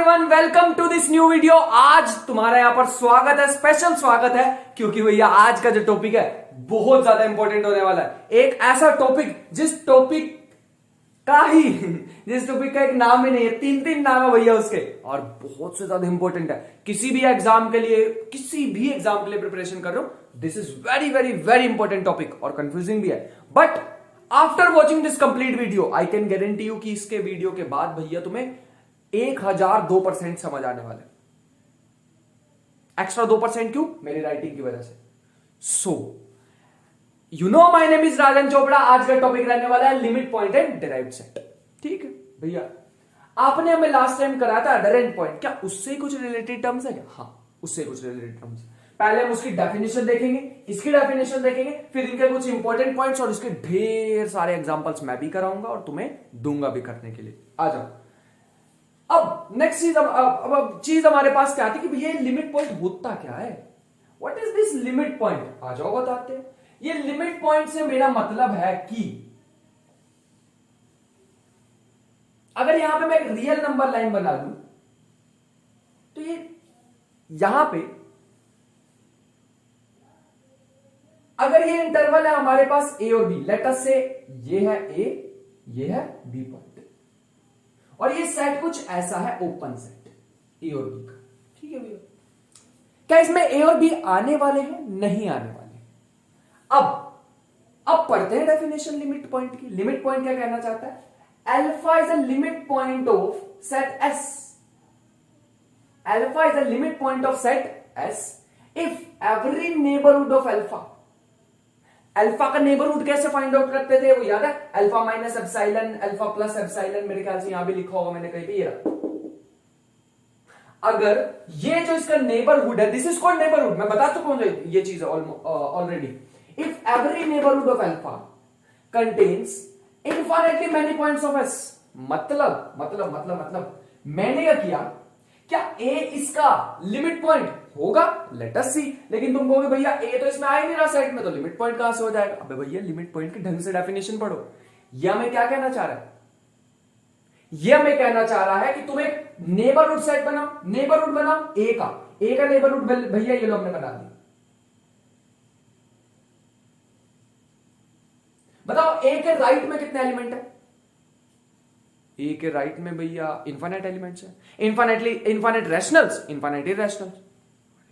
Everyone, welcome to this new video. आज तुम्हारा यहाँ पर स्वागत है, स्पेशल स्वागत है, क्योंकि भैया आज का जो टॉपिक है बहुत ज्यादा इंपॉर्टेंट होने वाला है। एक ऐसा टॉपिक जिस टॉपिक का एक नाम ही नहीं है, तीन नाम है भैया उसके, और बहुत से ज्यादा इंपॉर्टेंट है। किसी भी एग्जाम के लिए प्रिपरेशन कर रहे हो, this is very very very important topic, और कंफ्यूजिंग भी है। But after watching this complete video I can guarantee you कि इसके वीडियो के बाद भैया तुम्हें 1002% समझ आने वाले। एक्स्ट्रा 2% क्यों? मेरी राइटिंग की वजह से। So you know my name is Rajan Chopra. आज का टॉपिक रहने वाला है limit point and derived set. ठीक है भैया, आपने हमें लास्ट टाइम कराया था अडरेंट पॉइंट, क्या उससे कुछ रिलेटेड टर्म्स है क्या? हाँ, उससे कुछ रिलेटेड टर्म्स। पहले हम उसकी डेफिनेशन देखेंगे, इसकी डेफिनेशन देखेंगे, फिर इनके कुछ इंपॉर्टेंट पॉइंट्स और इसके ढेर सारे एग्जांपल्स मैं भी कराऊंगा और तुम्हें दूंगा भी करने के लिए। आ जाओ। अब नेक्स्ट चीज, अब चीज हमारे पास क्या थी कि भैया लिमिट पॉइंट होता क्या है? What is this limit point? आ जाओ बताते हैं। ये लिमिट पॉइंट से मेरा मतलब है कि अगर यहां पे मैं एक रियल नंबर लाइन बना दूं तो ये यहां पे अगर ये इंटरवल है हमारे पास ए और बी, लेट अस से ये है ए, ये है बी पॉइंट, और ये सेट कुछ ऐसा है, ओपन सेट ए और बी का। ठीक है भैया, क्या इसमें ए और बी आने वाले हैं? नहीं आने वाले। अब पढ़ते हैं डेफिनेशन लिमिट पॉइंट की। लिमिट पॉइंट क्या कहना चाहता है? Alpha is a limit point of set S. Alpha is a limit point of set S if every neighbourhood of alpha. Alpha का नेबरहुड कैसे फाइंड आउट करते थे? वो याद है? Alpha minus epsilon, alpha plus epsilon, मेरे ख्याल से यहां भी लिखा होगा मैंने कहीं पे। ये अगर ये जो इसका नेबरहुड है, दिस इज कॉल्ड नेबरहुड, मैं बता चुका हूं ये चीज already. If every neighbourhood of alpha contains infinitely many points of S, मतलब मैंने क्या किया, क्या ए इसका लिमिट पॉइंट होगा? लेट अस सी। लेकिन तुम कहोगे भैया ए तो इसमें आ ही नहीं रहा सेट में, तो लिमिट पॉइंट कहां से हो जाएगा? अबे भैया लिमिट पॉइंट की ढंग से डेफिनेशन पढ़ो। यह हमें क्या कहना चाह रहा है? यह हमें कहना चाह रहा है कि तुम एक नेबरहुड सेट बनाओ, नेबरहुड बनाओ ए का नेबरहुड भैया ये लो हमने बना दिया। बताओ ए के राइट में कितने एलिमेंट है? ए के राइट में भैया इनफाइनाइट एलिमेंट्स है, इनफाइनाइट रैशनल्स, इनफाइनाइट इरैशनल्स।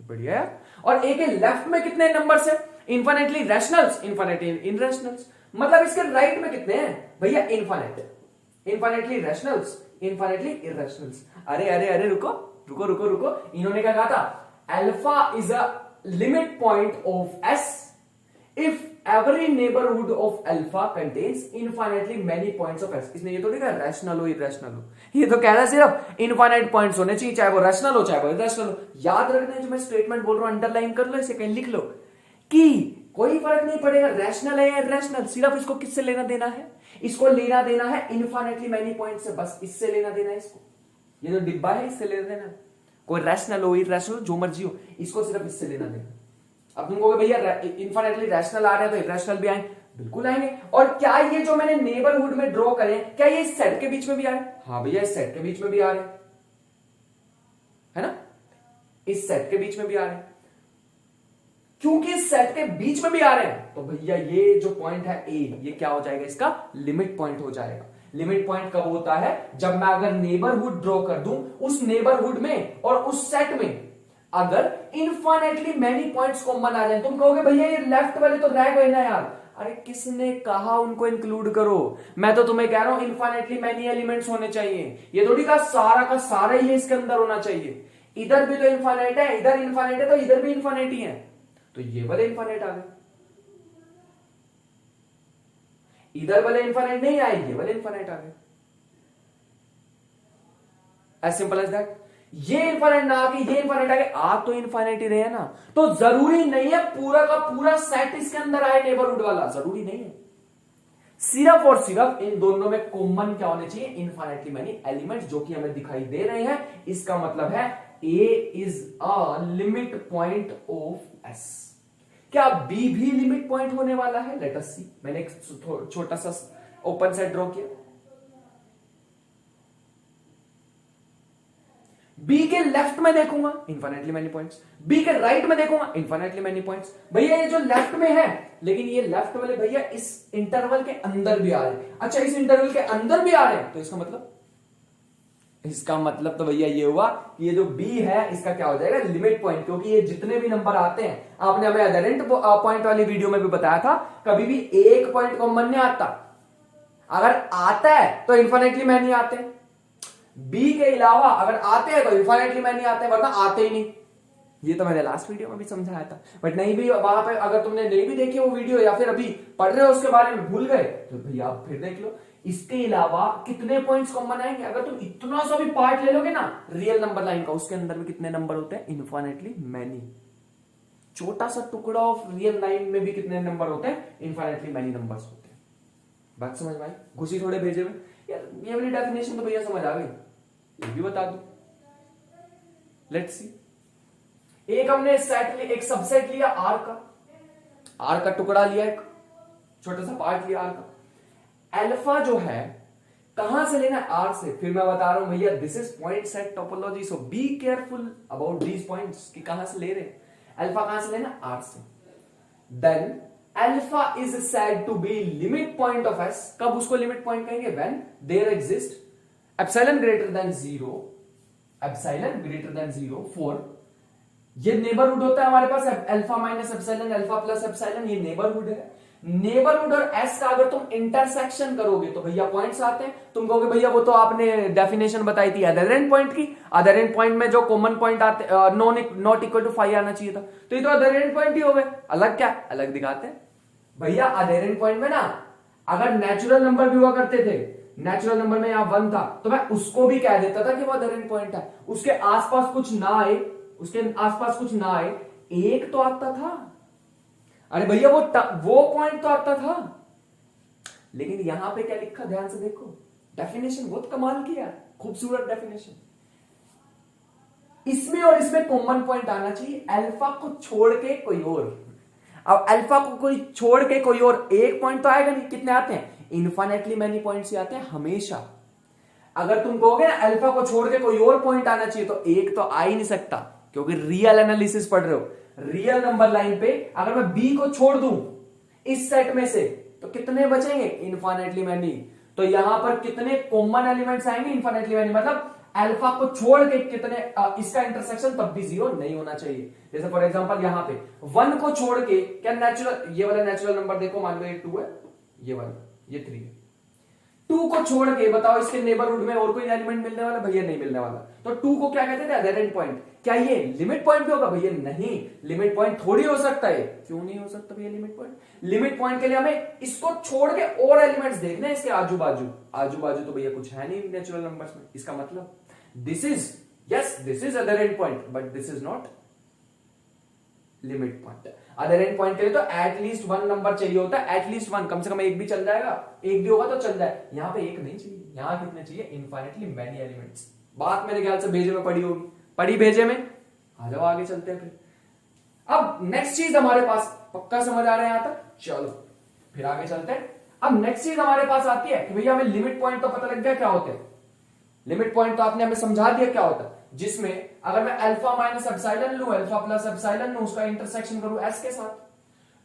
बढ़िया है। और ए के लेफ्ट में कितने नंबर्स है? Infinitely rationals, infinite irrationals. मतलब इसके राइट में कितने हैं भैया? Infinite, infinitely rationals, infinitely irrationals. अरे रुको, इन्होंने क्या कहा था? Alpha is a limit point of S if every neighbourhood of alpha contains infinitely many points of S. इसने ये तो नहीं कहा रैशनल हो इरैशनल हो, ये तो कह रहा है सिर्फ इनफाइनाइट पॉइंट्स होने चाहिए, चाहे वो रैशनल हो चाहे वो इरैशनल हो। याद रखना है जो मैं स्टेटमेंट बोल रहा हूं, अंडरलाइन कर लो, इसे कहीं लिख लो कि कोई फर्क नहीं पड़ेगा रैशनल है या इरैशनल, सिर्फ इसको किससे लेना देना है? इसको लेना देना है इनफाइनाइटली मेनी पॉइंट से, बस इससे लेना देना है इसको। ये जो डिब्बा है इससे लेना देना, कोई रैशनल हो इरैशनल जो मर्जी हो, इसको सिर्फ इससे लेना देना। अब तुम कहोगे भैया इनफाइनाइटली रैशनल आ रहे हैं तो इरैशनल भी आएंगे, बिल्कुल आएंगे। और क्या ये जो मैंने नेबरहुड में ड्रॉ करे, क्या ये इस सेट के बीच में भी आ रहे हैं? हाँ भैया, इस सेट के बीच में भी आ रहे हैं, है ना? इस सेट के बीच में भी आ रहे हैं। क्योंकि इस सेट के बीच में भी आ रहे हैं तो भैया ये जो पॉइंट है ए, ये क्या हो जाएगा? इसका लिमिट पॉइंट हो जाएगा। लिमिट पॉइंट कब होता है? जब मैं अगर नेबरहुड ड्रॉ कर दूं, उस नेबरहुड में और उस सेट में अगर इनफाइनाइटली मेनी पॉइंट्स कॉमन आ जाए। तुम कहोगे भैया ये लेफ्ट वाले तो रह गए ना यार। अरे किसने कहा उनको इंक्लूड करो? मैं तो तुम्हें कह रहा हूं इनफाइनाइटली मेनी एलिमेंट्स होने चाहिए। ये थोड़ी का सारा ही इसके अंदर होना चाहिए। इधर भी तो इनफाइनाइट है, इधर इनफाइनाइट है तो इधर भी इनफाइनाइट ही है, तो ये वाले इनफाइनाइट आ गए। इधर वाले इनफाइनाइट नहीं आए, ये वाले इनफाइनाइट आ गए। As simple as that. ये इनफाइनाइट ना आके ये इनफाइनाइट आके आ तो इनफाइनाइट ही रहे हैं ना, तो जरूरी नहीं है पूरा का पूरा सेट इसके अंदर आए नेबरहुड वाला, जरूरी नहीं है। सिर्फ और सिर्फ इन दोनों में कॉमन क्या होने चाहिए? इनफाइनाइटली मेनी एलिमेंट्स, जो कि हमें दिखाई दे रहे हैं। इसका मतलब है A is a limit point of S. क्या बी भी लिमिट पॉइंट होने वाला है? Let us see. मैंने एक छोटा सा ओपन सेट ड्रॉ किया। बी के लेफ्ट में देखूंगा इन्फिनिटली मेनी पॉइंट्स, बी के राइट में देखूंगा इन्फिनिटली मेनी पॉइंट्स। भैया ये जो लेफ्ट में है, लेकिन ये लेफ्ट वाले भैया इस इंटरवल के अंदर भी आ रहे हैं। अच्छा, इस इंटरवल के अंदर भी आ रहे हैं, तो इसका मतलब तो भैया ये हुआ कि ये जो बी है इसका क्या हो जाएगा, लिमिट पॉइंट। क्योंकि ये जितने भी नंबर आते हैं, आपने हमें अदरेंट पॉइंट वाली वीडियो में भी बताया था, कभी भी एक पॉइंट कॉमन नहीं आता। अगर आता है तो इन्फिनिटली मैनी आते हैं, बी के अलावा अगर आते हैं तो इन्फिनिटली मैनी आते हैं, वरना आते ही नहीं। ये तो मैंने लास्ट वीडियो में भी समझाया था, बट नहीं भी वहां पे अगर तुमने नहीं भी देखी वो वीडियो या फिर अभी पढ़ रहे हो उसके बारे में भूल गए, तो भैया आप फिर देख लो। इसके अलावा कितने पॉइंट्स कॉमन आएंगे? अगर तुम इतना सा भी पार्ट ले लोगे ना रियल नंबर लाइन का, उसके अंदर में कितने नंबर होते हैं? Infinitely many. छोटा सा टुकड़ा ऑफ रियल लाइन में भी कितने नंबर होते हैं? इन्फिनिटली मैनी नंबर्स होते हैं। बात समझ में आई? घुसी थोड़े भेजे में यार, ये वाली डेफिनेशन तो भैया समझ आ गई, ये भी बता दो। लेट्स सी, एक हमने सेट एक सबसेट लिया आर का टुकड़ा लिया, एक छोटा सा पार्ट लिया आर का। अल्फा जो है कहां से लेना है? आर से। फिर मैं बता रहा हूं भैया, this is point set topology, so be careful about these points कि कहां से ले रहे हैं। अल्फा कहां से लेना? आर से। Then alpha is said to be limit point of S. कब उसको लिमिट पॉइंट कहेंगे? When there exist epsilon greater than zero for, ये नेबरहुड होता है हमारे पास, alpha minus epsilon, alpha plus epsilon, ये नेबरहुड है। नेबरहुड और एस का अगर तुम इंटरसेक्शन करोगे तो भैया पॉइंट्स आते हैं। तुम कहोगे भैया वो तो आपने डेफिनेशन बताई थी अदर पॉइंट की, अदर पॉइंट में जो कॉमन पॉइंट आते नॉट इक्वल टू 5 आना चाहिए था, तो ये तो अदर पॉइंट ही हो गए। अलग क्या? अलग दिखाते हैं भैया। अदर पॉइंट में ना अगर नेचुरल नंबर भी हुआ करते थे, नेचुरल नंबर में यहां 1 था, तो मैं उसको भी कह देता था कि वो अदर पॉइंट है। उसके आसपास कुछ ना आए, एक तो आता था। अरे भैया वो पॉइंट तो आता था, लेकिन यहां पे क्या लिखा? ध्यान से देखो, डेफिनेशन बहुत कमाल की है, खूबसूरत डेफिनेशन। इसमें और इसमें कॉमन पॉइंट आना चाहिए, अल्फा को छोड़ के कोई और। अब अल्फा को कोई छोड़ के कोई और एक पॉइंट तो आएगा नहीं। कितने आते हैं? इन्फिनिटली मैनी पॉइंट्स ही आते हैं हमेशा। अगर तुम कहोगे ना अल्फा को छोड़ के कोई और पॉइंट आना चाहिए, तो एक तो आ ही नहीं सकता, क्योंकि रियल एनालिसिस पढ़ रहे हो। रियल नंबर लाइन पे अगर मैं बी को छोड़ दूं इस सेट में से, तो कितने बचेंगे? Infinitely many. तो यहां पर कितने कॉमन एलिमेंट्स आएंगे? Infinitely many. मतलब अल्फा को छोड़ के कितने, इसका इंटरसेक्शन तब भी 0 नहीं होना चाहिए। जैसे फॉर एग्जांपल यहां पे 1 को छोड़ के, क्या नेचुरल, ये वाला नेचुरल नंबर देखो, मान लो ये 2 है, ये वाला ये 3 है। 2 को छोड़ के बताओ इसके नेबरहुड में और कोई एलिमेंट मिलने वाला? भैया नहीं मिलने वाला। तो 2 को क्या कहते थे? Other point. क्या ये लिमिट पॉइंट भी होगा? भैया नहीं, लिमिट पॉइंट थोड़ी हो सकता है। क्यों नहीं हो सकता भैया लिमिट पॉइंट? लिमिट पॉइंट के लिए हमें इसको छोड़ के और एलिमेंट्स देखने, इसके आजू बाजू तो भैया कुछ है नहीं नेचुरल नंबर्स में। इसका मतलब this is other and point, but this is not limit point. Other and point के लिए तो एटलीस्ट 1 नंबर चाहिए होता है, एटलीस्ट 1, कम से कम एक भी चल जाएगा, एक भी होगा तो चल जाए। यहां पे एक नहीं चाहिए, यहां कितने चाहिए? Infinitely many elements. बात मेरे ख्याल से भेजे में पड़ी होगी, पड़ी भेजे में। आ जाओ आगे चलते हैं फिर। अब नेक्स्ट चीज हमारे पास, पक्का समझ आ रहा है यहां तक? चलो फिर आगे चलते हैं। अब नेक्स्ट चीज हमारे पास आती है कि भैया हमें लिमिट पॉइंट तो पता लग गया क्या होते हैं। लिमिट पॉइंट तो आपने हमें समझा दिया क्या होता है, जिसमें अगर मैं अल्फा माइनस एप्सिलॉन लूं, अल्फा प्लस एप्सिलॉन लूं, उसका इंटरसेक्शन करूं एस के साथ,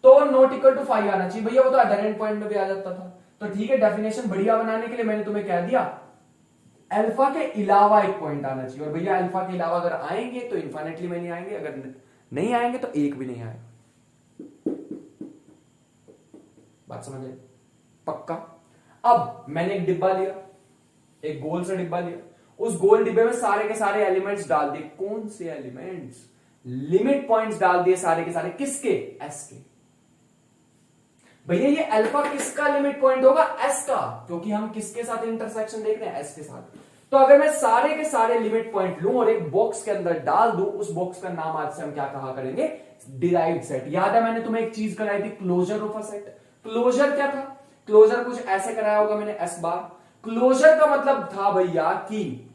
तो नॉट इक्वल टू 5 आना चाहिए। भैया वो तो अदर एंड पॉइंट में भी आ जाता था। तो ठीक है, डेफिनेशन बढ़िया बनाने के लिए मैंने तुम्हें कह दिया अल्फा के अलावा एक पॉइंट आना चाहिए। और भैया अल्फा के अलावा अगर आएंगे तो इन्फिनिटली में नहीं आएंगे, अगर नहीं आएंगे तो एक भी नहीं आएगा। बात समझ आई? पक्का। अब मैंने एक डिब्बा लिया, एक गोल सा डिब्बा लिया, उस गोल डिब्बे में सारे के सारे एलिमेंट्स डाल दिए। कौन से एलिमेंट्स? लिमिट पॉइंट्स डाल दिए सारे के सारे। किसके? एस के। भैया ये अल्फा किसका लिमिट पॉइंट होगा? एस का, क्योंकि हम किसके साथ इंटरसेक्शन देख रहे हैं? एस के साथ। तो अगर मैं सारे के सारे लिमिट पॉइंट लूं और एक बॉक्स के अंदर डाल दूं, उस बॉक्स का नाम आज से हम क्या कहा करेंगे? Derived set. याद है मैंने तुम्हें एक चीज कराई थी, closure of a set. Closure क्या था? क्लोजर कुछ ऐसे कराया होगा मैंने, एस बार। क्लोजर का मतलब था भैया कि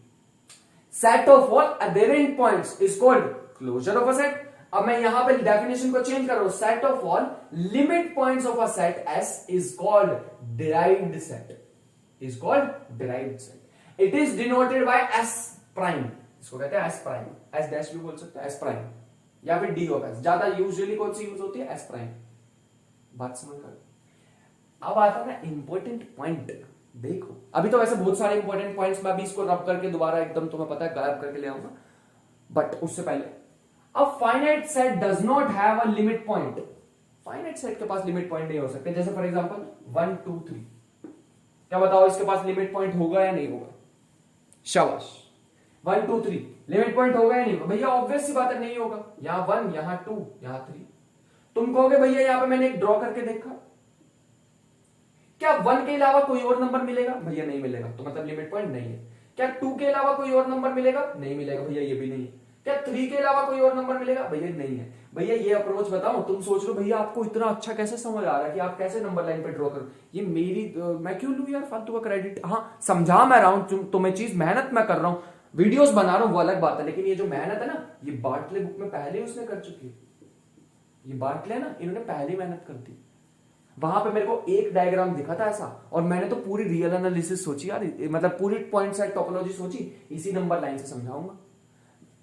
set of all adherent points is called closure of a set. अब मैं यहां पे डेफिनेशन को चेंज कर रहा हूं, set of all limit points of a set S is called derived set, is called derived set. It is denoted by S prime, इसको कहते हैं एस प्राइम, एस डैश भी बोल सकते हैं, एस प्राइम या फिर डी ऑफ एस। ज्यादा यूजुअली कौन सी यूज होती है? S prime. बात समझ कर। अब आता है ना इंपॉर्टेंट पॉइंट। देखो अभी तो वैसे बहुत सारे इंपॉर्टेंट पॉइंट्स मैं अभी इसको रब करके दोबारा एकदम तुम्हें पता है गायब करके ले आऊंगा, बट उससे पहले अब finite set does not have a limit point. Finite set के पास लिमिट पॉइंट नहीं हो सकते। जैसे फॉर एग्जांपल 1 2 3, क्या बताओ इसके पास लिमिट पॉइंट होगा या नहीं होगा? शाबाश। 1 2 3 लिमिट पॉइंट होगा या नहीं होगा? भैया ऑब्वियस सी बात है नहीं होगा। यहां 1, यहां 2, यहां 3। तुम कहोगे भैया यहां पे मैंने एक ड्रॉ करके देखा, क्या 1 के अलावा कोई और नंबर मिलेगा? भैया नहीं मिलेगा, तो मतलब लिमिट पॉइंट नहीं है। क्या 2 के अलावा कोई और नंबर मिलेगा? नहीं मिलेगा, भैया ये भी नहीं है। क्या 3 के अलावा कोई और नंबर मिलेगा? भैया नहीं है। भैया ये अप्रोच बताओ, तुम सोच लो भैया आपको इतना अच्छा कैसे समझ आ रहा है कि आप कैसे नंबर लाइन पे ड्रॉ करो। ये मेरी मैं क्यों लूं यार फालतू का क्रेडिट? हाँ समझा मैं रहा हूं तुम्हें चीज, मेहनत मैं कर रहा हूं, वीडियोस बना रहा हूं, वो अलग बात है, लेकिन ये जो मेहनत है ना, ये बार्टले बुक में पहले उसने कर चुकी है। ये बार्टले ना, इन्होंने पहले मेहनत कर दी। वहां पे मेरे को एक डायग्राम दिखा था ऐसा, और मैंने तो पूरी रियल एनालिसिस सोची यार, मतलब पूरी पॉइंट सेट टोपोलॉजी सोची, इसी नंबर लाइन से समझाऊंगा।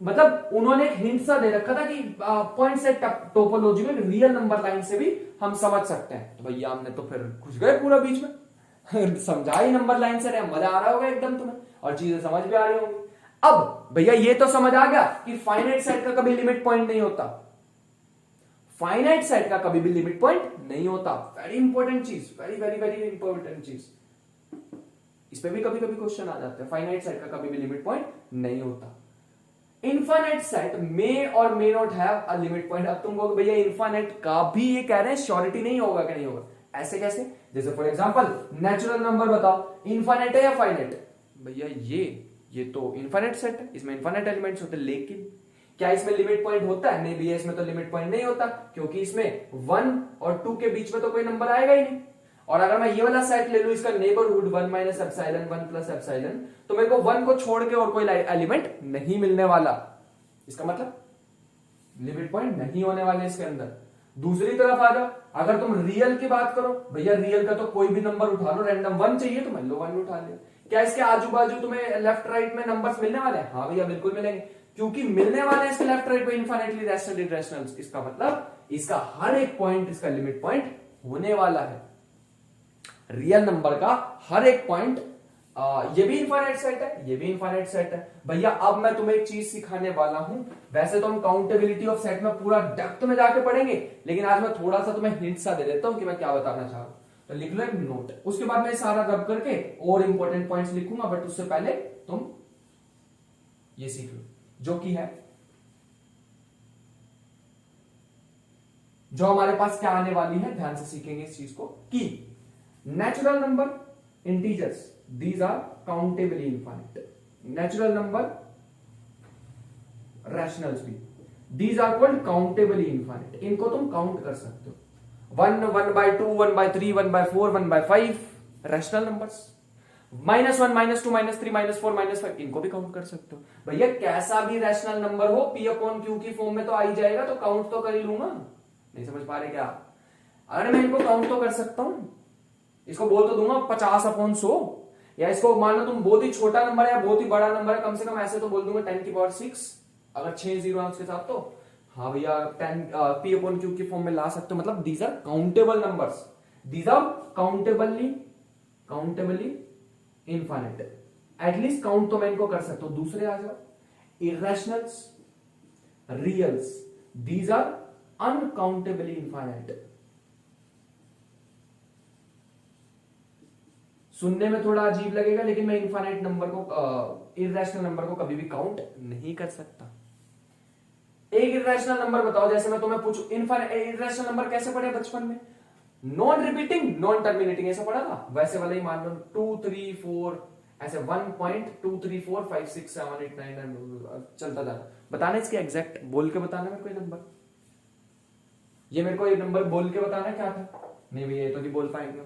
मतलब उन्होंने एक हिंट सा दे रखा था कि पॉइंट सेट टोपोलॉजी में रियल नंबर लाइन से भी हम समझ सकते हैं। तो भैया हमने तो फिर घुस गए पूरा बीच में समझा ही नंबर लाइन से, मजा आ रहा होगा एकदम तुम्हें, और चीजें समझ भी आ रही होंगी। अब भैया ये तो समझ आ गया कि फाइनाइट सेट का कभी लिमिट पॉइंट नहीं होता। फाइनाइट सेट का कभी भी लिमिट पॉइंट नहीं होता। वेरी इंपॉर्टेंट चीज, वेरी वेरी वेरी इंपॉर्टेंट चीज। इस पे भी कभी कभी क्वेश्चन आ जाते हैं। फाइनाइट सेट का कभी भी लिमिट पॉइंट नहीं होता। इनफाइनाइट सेट मे और may not have a limit point. अब तुम कहोगे भैया इनफाइनाइट का भी ये कह रहे हैं श्योरिटी नहीं होगा कि नहीं होगा, ऐसे कैसे? जैसे फॉर एग्जांपल नेचुरल नंबर बताओ, इनफाइनाइट है या फाइनाइट? भैया ये तो इनफाइनाइट सेट है, इसमें इनफाइनाइट एलिमेंट्स होते हैं, लेकिन क्या इसमें लिमिट पॉइंट होता है? नहीं भैया इसमें तो लिमिट पॉइंट नहीं होता, क्योंकि इसमें 1 और 2 के बीच में तो कोई नंबर आएगा ही नहीं। और अगर मैं ये वाला सेट ले लूं, इसका neighbourhood 1 minus epsilon 1 plus epsilon, तो मेरे को 1 को छोड़ के और कोई एलिमेंट नहीं मिलने वाला। इसका मतलब लिमिट पॉइंट नहीं होने वाले इसके अंदर। दूसरी तरफ आ जाओ, अगर तुम रियल की बात करो, भैया रियल का तो कोई भी नंबर उठा लो, रैंडम 1 चाहिए तो मान लो 1 उठा लिया। क्या इसके आजू बाजू तुम्हें लेफ्ट राइट में नंबर्स मिलने वाले हैं? हाँ भैया बिल्कुल मिलेंगे, क्योंकि मिलने वाले इसके लेफ्ट राइट में इनफाइनाइटली रैशनल इरैशनल। इसका मतलब इसका हर एक पॉइंट इसका लिमिट पॉइंट होने वाला है। रियल नंबर का हर एक पॉइंट, ये भी इनफाइनाइट सेट है, ये भी इनफाइनाइट सेट है। भैया अब मैं तुम्हें एक चीज सिखाने वाला हूं। वैसे तो हम काउंटेबिलिटी ऑफ सेट में पूरा डेप्थ में जाके पढ़ेंगे, लेकिन आज मैं थोड़ा सा तुम्हें हिंट सा दे देता हूं कि मैं क्या बताना चाह रहा हूं। तो लिख लो एक नोट, उसके बाद मैं सारा रब करके और इंपॉर्टेंट पॉइंट्स लिखूंगा, बट उससे पहले तुम ये सीख लो, जो कि है जो हमारे पास क्या आने वाली है। ध्यान से सीखेंगे इस चीज को कि natural number integers, these are countably infinite. Natural number rationals भी, these are called countably infinite. इनको तुम काउंट कर सकते हो। 1 1/2 1/3 1/4 1/5 रैशनल नंबर्स। -1 -2 -3 -4 -5 इनको भी काउंट कर सकते हो। भैया कैसा भी रैशनल नंबर हो, P अपॉन Q की फॉर्म में तो आ ही जाएगा, तो काउंट तो कर ही लूंगा। नहीं समझ पा रहे क्या? अरे मैं इनको काउंट तो कर सकता हूं, इसको बोल तो दूंगा 50/100, या इसको मान लो तुम बहुत ही छोटा नंबर है या बहुत ही बड़ा नंबर है, कम से कम ऐसे तो बोल दूंगा 10⁶, अगर 6 जीरो है उसके साथ, तो हाँ भैया 10 P अपॉन Q की फॉर्म में ला सकते हो। मतलब these are countable numbers, these are countably infinite. At least count तो मैं इनको कर सकता हूं। दूसरे आ जाओ, irrationals, reals, these are uncountably infinite. सुनने में थोड़ा अजीब लगेगा, लेकिन मैं इनफाइनाइट नंबर को, इररेशनल नंबर को कभी भी काउंट नहीं कर सकता। एक इररेशनल नंबर बताओ, जैसे मैं तुम्हें पूछूं इररेशनल नंबर कैसे पढ़े बचपन में? नॉन रिपीटिंग नॉन टर्मिनेटिंग, ऐसा पढ़ा था? वैसे वाला ही मान लो 2 3 4 ऐसे 1.2 3 4 5 6 7 8 9 चलता था। बताना इसके एग्जैक्ट बोल के बताना मेरे को ये नंबर, ये मेरे को ये नंबर बोल के बताना क्या था। नहीं भैया ये तो नहीं बोल पाएंगे,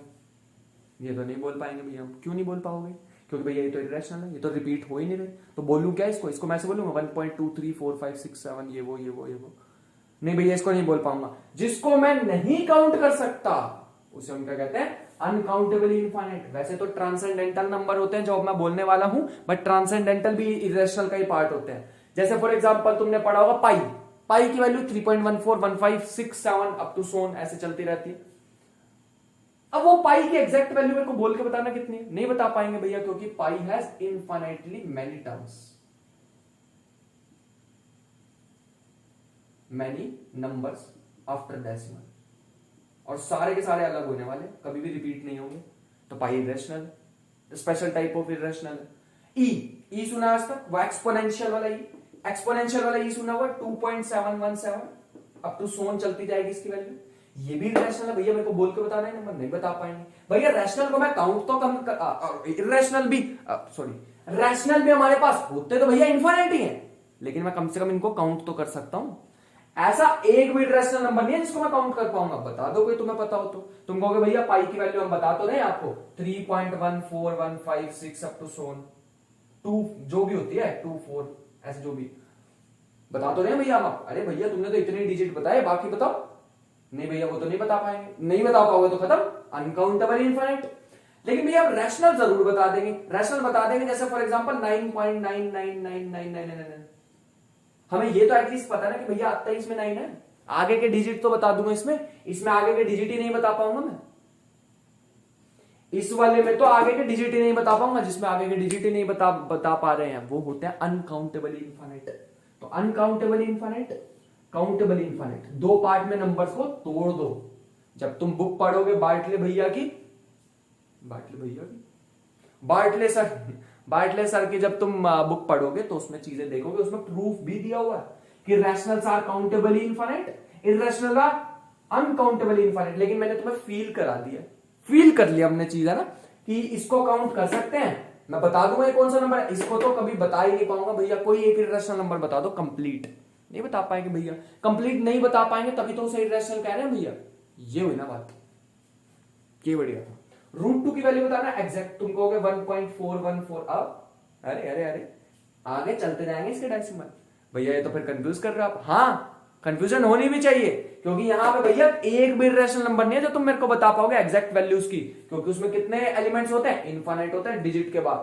ये तो नहीं बोल पाएंगे भैया। हम क्यों नहीं बोल पाओगे? क्योंकि भैया ये तो इरेशनल है, ये तो रिपीट हो ही नहीं रहे। तो बोलूं क्या इसको? मैं ऐसे बोलूंगा 1.2 3 4 5 6 7 ये वो। नहीं भैया इसको नहीं बोल पाऊंगा। जिसको मैं नहीं काउंट कर सकता उसे हम क्या कहते हैं? अनकाउंटेबली इनफाइनाइट। वैसे तो ट्रांसेंडेंटल नंबर होते हैं जो अब मैं बोलने वाला हूं, बट ट्रांसेंडेंटल भी इरेशनल का ही पार्ट होते हैं। जैसे फॉर एग्जांपल तुमने पढ़ा होगा पाई, पाई की वैल्यू 3.141567 अप टू सोन ऐसे चलती रहती है। अब वो पाई की एग्जैक्ट वैल्यू मेरे को बोल के बताना कितनी है, नहीं बता पाएंगे भैया, क्योंकि pi has infinitely many terms, many numbers after decimal, और सारे के सारे अलग होने वाले, कभी भी रिपीट नहीं होंगे। तो pi irrational, special type of irrational. E सुना आज तक, वो एक्सपोनेंशियल वाला ई, एक्सपोनेंशियल वाला ई सुना हुआ 2.717 अप टू सोन चलती जाएगी इसकी वैल्यू। ये भी रैशनल है भैया, मेरे को बोल के बताना है नंबर, नहीं बता पाएंगे भैया। रैशनल को मैं काउंट तो कम इरेशनल भी रैशनल भी हमारे पास होते तो भैया इनफाइनाइट ही है, लेकिन मैं कम से कम इनको काउंट तो कर सकता हूं। ऐसा एक भी इरेशनल नंबर नहीं है जिसको मैं काउंट कर पाऊंगा। बता दो कोई तुम्हें पता हो तो। तुम कहोगे भैया पाई की वैल्यू हम बता तो नहीं आपको 3.14156 अप टू सोन 2 जो भी होती है 2 4 ऐसे जो भी बता तो नहीं भैया हम। अरे भैया तुमने तो इतने डिजिट बताए, बाकी बताओ। नहीं भैया वो तो नहीं बता पाएंगे, नहीं बता पाओगे तो खत्म, अनकाउंटेबल इनफाइनाइट। लेकिन भैया आप रैशनल जरूर बता देंगे, रैशनल बता देंगे। जैसे फॉर एग्जांपल 9.9999999, हमें ये तो एटलीस्ट पता है ना कि भैया 28 में 9 है, आगे के डिजिट तो बता दूंगा। इसमें आगे के डिजिट ही नहीं बता पाऊंगा मैं। इस वाले में तो आगे के डिजिट ही नहीं बता पाऊंगा, जिसमें आगे के डिजिट ही नहीं बता पा रहे हैं, वो होते हैं अनकाउंटेबल इनफाइनाइट। तो अनकाउंटेबल इनफाइनाइट, काउंटेबल इनफाइनाइट, दो पार्ट में नंबर्स को तोड़ दो। जब तुम बुक पढ़ोगे बार्टले भैया की, बार्टले सर की जब तुम बुक पढ़ोगे तो उसमें चीजें देखोगे, उसमें प्रूफ भी दिया हुआ है कि rationals are countably infinite, irrational are uncountably infinite. लेकिन मैंने तुम्हें फील करा दिया, फील कर लिया हमने चीज, है ना, कि इसको काउंट कर सकते हैं। मैं बता दूंगा ये कौन सा नंबर है, इसको तो कभी बता ही नहीं पाऊंगा भैया। कोई एक इररेशनल नंबर बता दो कंप्लीट, नहीं बता पाएंगे भैया। कंप्लीट नहीं बता पाएंगे तभी तो उसे इररेशनल कह रहे हैं भैया। ये हुई ना बात, ये बढ़िया था। √2 की वैल्यू बताना एग्जैक्ट, तुम कहोगे 1.414। अब अरे अरे अरे आगे चलते जाएंगे इसके डेसिमल। भैया ये तो फिर कंफ्यूज कर रहे हो आप। हाँ कंफ्यूजन होनी भी चाहिए, क्योंकि यहां पे भैया एक भी रैशनल नंबर नहीं है जो तुम मेरे को बता पाओगे एग्जैक्ट वैल्यूज की, क्योंकि उसमें कितने एलिमेंट्स होते हैं, इनफाइनाइट होते हैं डिजिट के बाद,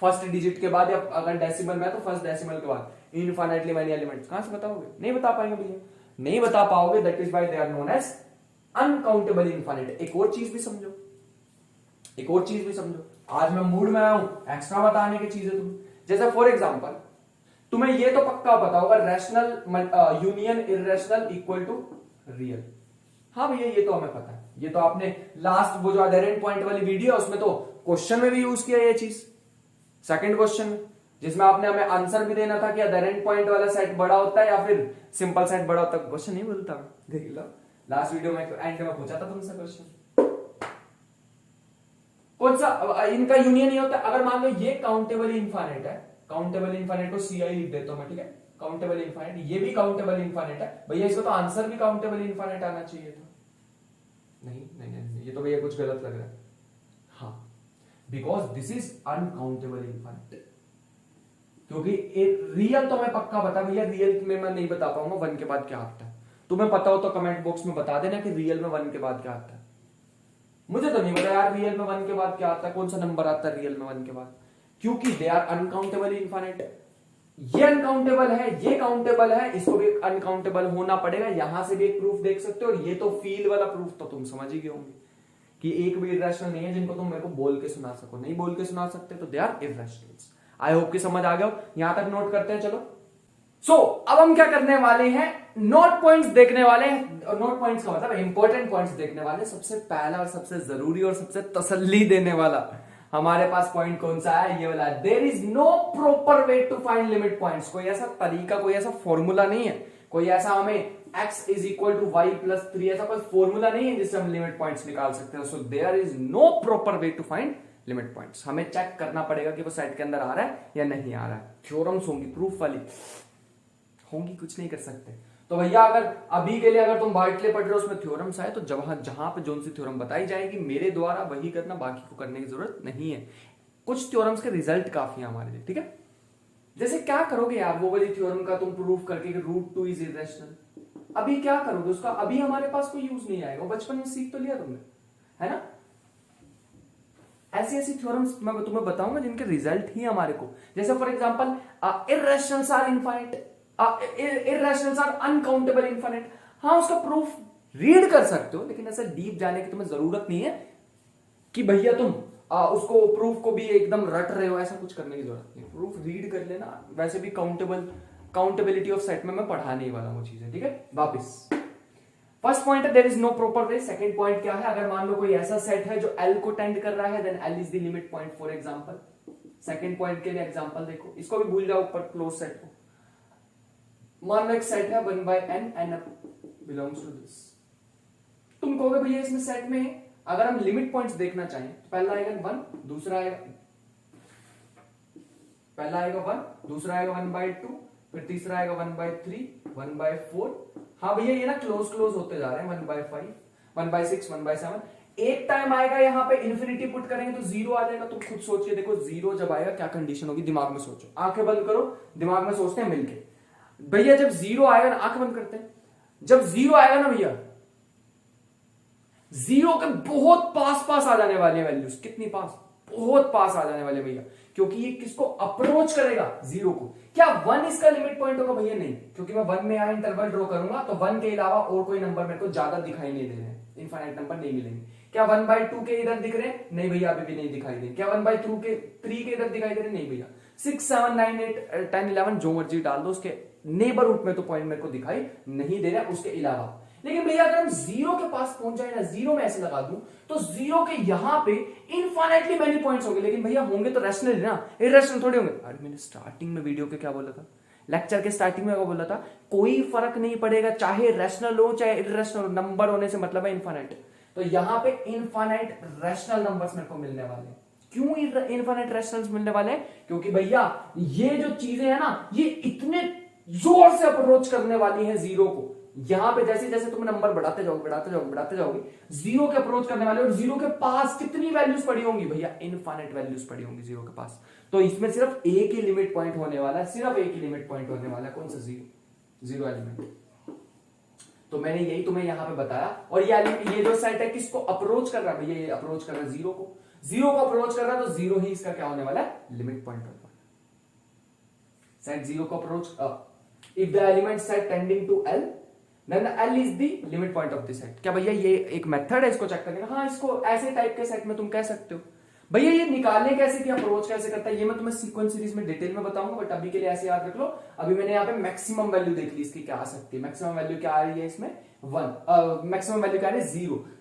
फर्स्ट डिजिट के बाद, या अगर डेसिमल में तो फर्स्ट डेसिमल के बाद इनफाइनाइटली मैनी एलिमेंट्स। कहां से बताओगे, नहीं बता पाएंगे भैया, नहीं बता पाओगे। That is why they are known as uncountable infinite. एक और चीज भी समझो, एक और चीज भी समझो, आज मैं मूड में आया हूं एक्स्ट्रा बताने की चीजें तुम। जैसे फॉर एग्जांपल तुम्हें ये तो पक्का पता होगा rational union irrational equal to real. हाँ भैया ये तो हमें पता है, ये तो आपने लास्ट वो जो अधेरेंट पॉइंट वाली वीडियो है उसमें तो क्वेश्चन में भी यूज किया ये चीज, सेकंड क्वेश्चन में, जिसमें आपने हमें आंसर भी देना था कि अधेरेंट पॉइंट वाला सेट बड़ा होता है या फिर सिंपल सेट बड़ा होता है। क्वेश्चन नहीं बोलता, देख लो लास्ट वीडियो में एंड में पूछा था तुमसे क्वेश्चन, कौन सा इनका यूनियन ही होता है। अगर मान लो ये काउंटेबल इनफाइनाइट है, काउंटेबल इनफाइनाइट को CI लिख देता हूं मैं, ठीक है, काउंटेबल इनफाइनाइट, ये भी काउंटेबल इनफाइनाइट है भैया, इसको तो आंसर भी काउंटेबल इनफाइनाइट आना चाहिए था। नहीं नहीं नहीं, ये तो भैया कुछ गलत लग रहा है। हाँ because this is uncountable infinite, क्योंकि रियल तो हमें पक्का पता भैया, रियल में मैं नहीं बता पाऊंगा 1 के बाद क्या आता है। तुम्हें पता हो तो कमेंट बॉक्स में बता देना कि रियल में 1 के बाद क्या आता है। मुझे तो नहीं पता यार रियल में 1 के बाद क्या आता है, कौन सा नंबर आता है रियल में 1 के बाद, क्योंकि दे आर अनकाउंटेबल इनफाइनाइट। ये अनकाउंटेबल है, ये काउंटेबल है, इसको भी अनकाउंटेबल होना पड़ेगा। यहां से भी एक प्रूफ देख सकते हो, और ये तो फील वाला प्रूफ तो तुम समझ ही गए होंगे कि एक भी इररेशनल नहीं है जिनको तुम मेरे को बोल के सुना सको। नहीं बोल के सुना सकते तो दे आर इररेशनल्स। आई होप कि समझ आ गया हो, यहां तक नोट करते हैं चलो। अब हम क्या करने वाले हैं, नोट पॉइंट्स देखने वाले हैं। नोट पॉइंट्स का मतलब इंपॉर्टेंट पॉइंट्स देखने वाले। सबसे पहला और सबसे जरूरी और सबसे तसल्ली देने वाला हमारे पास पॉइंट कौन सा है, ये वाला, there is no proper way to find limit points. कोई ऐसा तरीका, कोई ऐसा फॉर्मूला नहीं है, कोई ऐसा हमें x is equal to y plus 3 ऐसा कोई फॉर्मूला नहीं है जिससे हम लिमिट पॉइंट्स निकाल सकते हैं। So there is no proper way to find limit points. हमें चेक करना पड़ेगा कि वो सेट के अंदर आ रहा है या नहीं आ रहा है। थ्योरम्स होंगी, प्रूफ वाली होंगी, कुछ नहीं कर सकते। तो भैया अगर अभी के लिए अगर तुम बार्टले पढ़ रहे हो उसमें थ्योरम्स आए तो जहां पे जोन सी थ्योरम बताई जाएगी मेरे द्वारा वही करना, बाकी को करने की जरूरत नहीं है। कुछ थ्योरम्स के रिजल्ट काफी है हमारे लिए, ठीक है। जैसे क्या करोगे यार, वो वाली थ्योरम का तुम प्रूफ करके कि √2 इज इरेशनल, अभी क्या करोगे उसका, अभी हमारे पास कोई यूज नहीं आएगा। बचपन में सीख तो लिया तुमने, है ना। ऐसी ऐसी थ्योरम्स मैं तुम्हें बताऊंगा जिनके रिजल्ट ही हमारे को, जैसे for example irrationals are infinite, irrationals are uncountable infinite. हाँ, उसका प्रूफ रीड कर सकते हो, लेकिन ऐसा डीप जाने की तुम्हें जरूरत नहीं है कि भैया तुम उसको प्रूफ को भी एकदम रट रहे हो, ऐसा कुछ करने की जरूरत नहीं। प्रूफ रीड कर लेना। वैसे भी काउंटेबिलिटी ऑफ सेट में मैं पढ़ाने ही वाला हूं चीजें, ठीक है। वापिस फर्स्ट पॉइंट है there is no proper way. Second point क्या है, अगर मान लो कोई ऐसा सेट है जो एल को टेंड कर रहा है, then L is the limit point for example. Second point के लिए एग्जांपल देखो, इसको भी भूल जाओ ऊपर क्लोज सेट को। मान लो एक सेट है 1/n and belongs to this. तुम कहोगे भैया इसमें सेट में अगर हम लिमिट पॉइंट्स देखना चाहें तो पहला आएगा 1, दूसरा आएगा 1/2, फिर तीसरा आएगा 1/3, 1/4। हाँ भैया ये ना क्लोज होते जा रहे हैं, 1/5, 1/6, 1/7। एक टाइम आएगा यहां पे इंफिनिटी पुट करेंगे तो 0 आ जाएगा। तुम खुद सोचिए, देखो 0 जब आएगा क्या कंडीशन होगी, दिमाग में सोचो, आंखें बंद करो, दिमाग में सोचते हैं मिलके। भैया जब 0 आएगा ना, आंखें बंद करते हैं, जब 0 आएगा ना भैया, 0 के बहुत पास आ जाने वाली है वैल्यूज। कितनी पास? बहुत पास आ जाने वाले भैया, क्योंकि ये किसको अप्रोच करेगा? 0 को। क्या 1 इसका लिमिट पॉइंट होगा? भैया नहीं, क्योंकि मैं 1 में यहां इंटरवल ड्रॉ करूंगा तो 1 के अलावा और कोई नंबर मेरे को ज्यादा दिखाई नहीं दे रहे हैं, इनफाइनाइट नंबर नहीं मिलेंगे। क्या 1/2 के इधर दिख रहे हैं? नहीं भैया, अभी भी नहीं दिखाई दे। क्या 1/3 के इधर दिखाई दे रहे? नहीं भैया। 6, 7, 9, 8, 10, 11 जो मर्जी डाल दो, उसके नेबरहुड में तो पॉइंट मेरे को दिखाई नहीं दे रहा उसके अलावा। लेकिन भैया अगर हम 0 के पास पहुंच जाए ना, 0 में ऐसे लगा दूं तो 0 के यहां पे इनफाइनाइटली मेनी पॉइंट्स होंगे, लेकिन भैया होंगे तो रैशनल ना, इरैशनल थोड़ी होंगे। अरे मैंने स्टार्टिंग में वीडियो के क्या बोला था, लेक्चर के स्टार्टिंग में क्या बोला था, कोई फर्क नहीं पड़ेगा चाहे रैशनल हो चाहे इरैशनल हो, नंबर होने से मतलब है इनफाइनाइट। तो यहां पे इनफाइनाइट रैशनल नंबर्स मेरे को मिलने वाले हैं। क्यों इनफाइनाइट रैशनल्स मिलने वाले हैं? क्योंकि भैया ये जो चीजें है ना, ये इतने जोर से अप्रोच करने वाली है 0 को। यहां पे जैसे जैसे तुम नंबर बढ़ाते जाओगे 0 के अप्रोच करने वाले, और 0 के पास कितनी वैल्यूज पड़ी होंगी भैया? इनफाइनाइट वैल्यूज पड़ी होंगी 0 के पास। तो इसमें सिर्फ एक ही लिमिट पॉइंट होने वाला है, सिर्फ एक ही लिमिट पॉइंट होने वाला है। कौन सा? 0 एलिमेंट। तो मैंने यही तुम्हें यहां पे बताया। और ये जो सेट है किसको अप्रोच कर रहा है भैया? ये अप्रोच कर रहा है 0 को। 0 को अप्रोच कर रहा है तो 0 ही इसका क्या होने वाला है? लिमिट पॉइंट होने वाला है। सेट 0 को approach, if the element set tending to L, then L is the limit point of the set। क्या भैया ये एक मेथड है इसको चेक करने का? हाँ, इसको ऐसे टाइप के सेट में तुम कह सकते हो। भैया ये निकालने कैसे कि अप्रोच कैसे करता है, ये मैं तुम्हें सीक्वेंस सीरीज में डिटेल में बताऊंगा, बट अभी के लिए ऐसे याद रख लो। अभी मैंने यहाँ पे मैक्सिमम वैल्यू देख ली इसकी क्या आ सकती है। मैक्सिमम वैल्यू क्या आ रही है इसमें? 1। मैक्सिमम वैल्यू क्या आ रही है?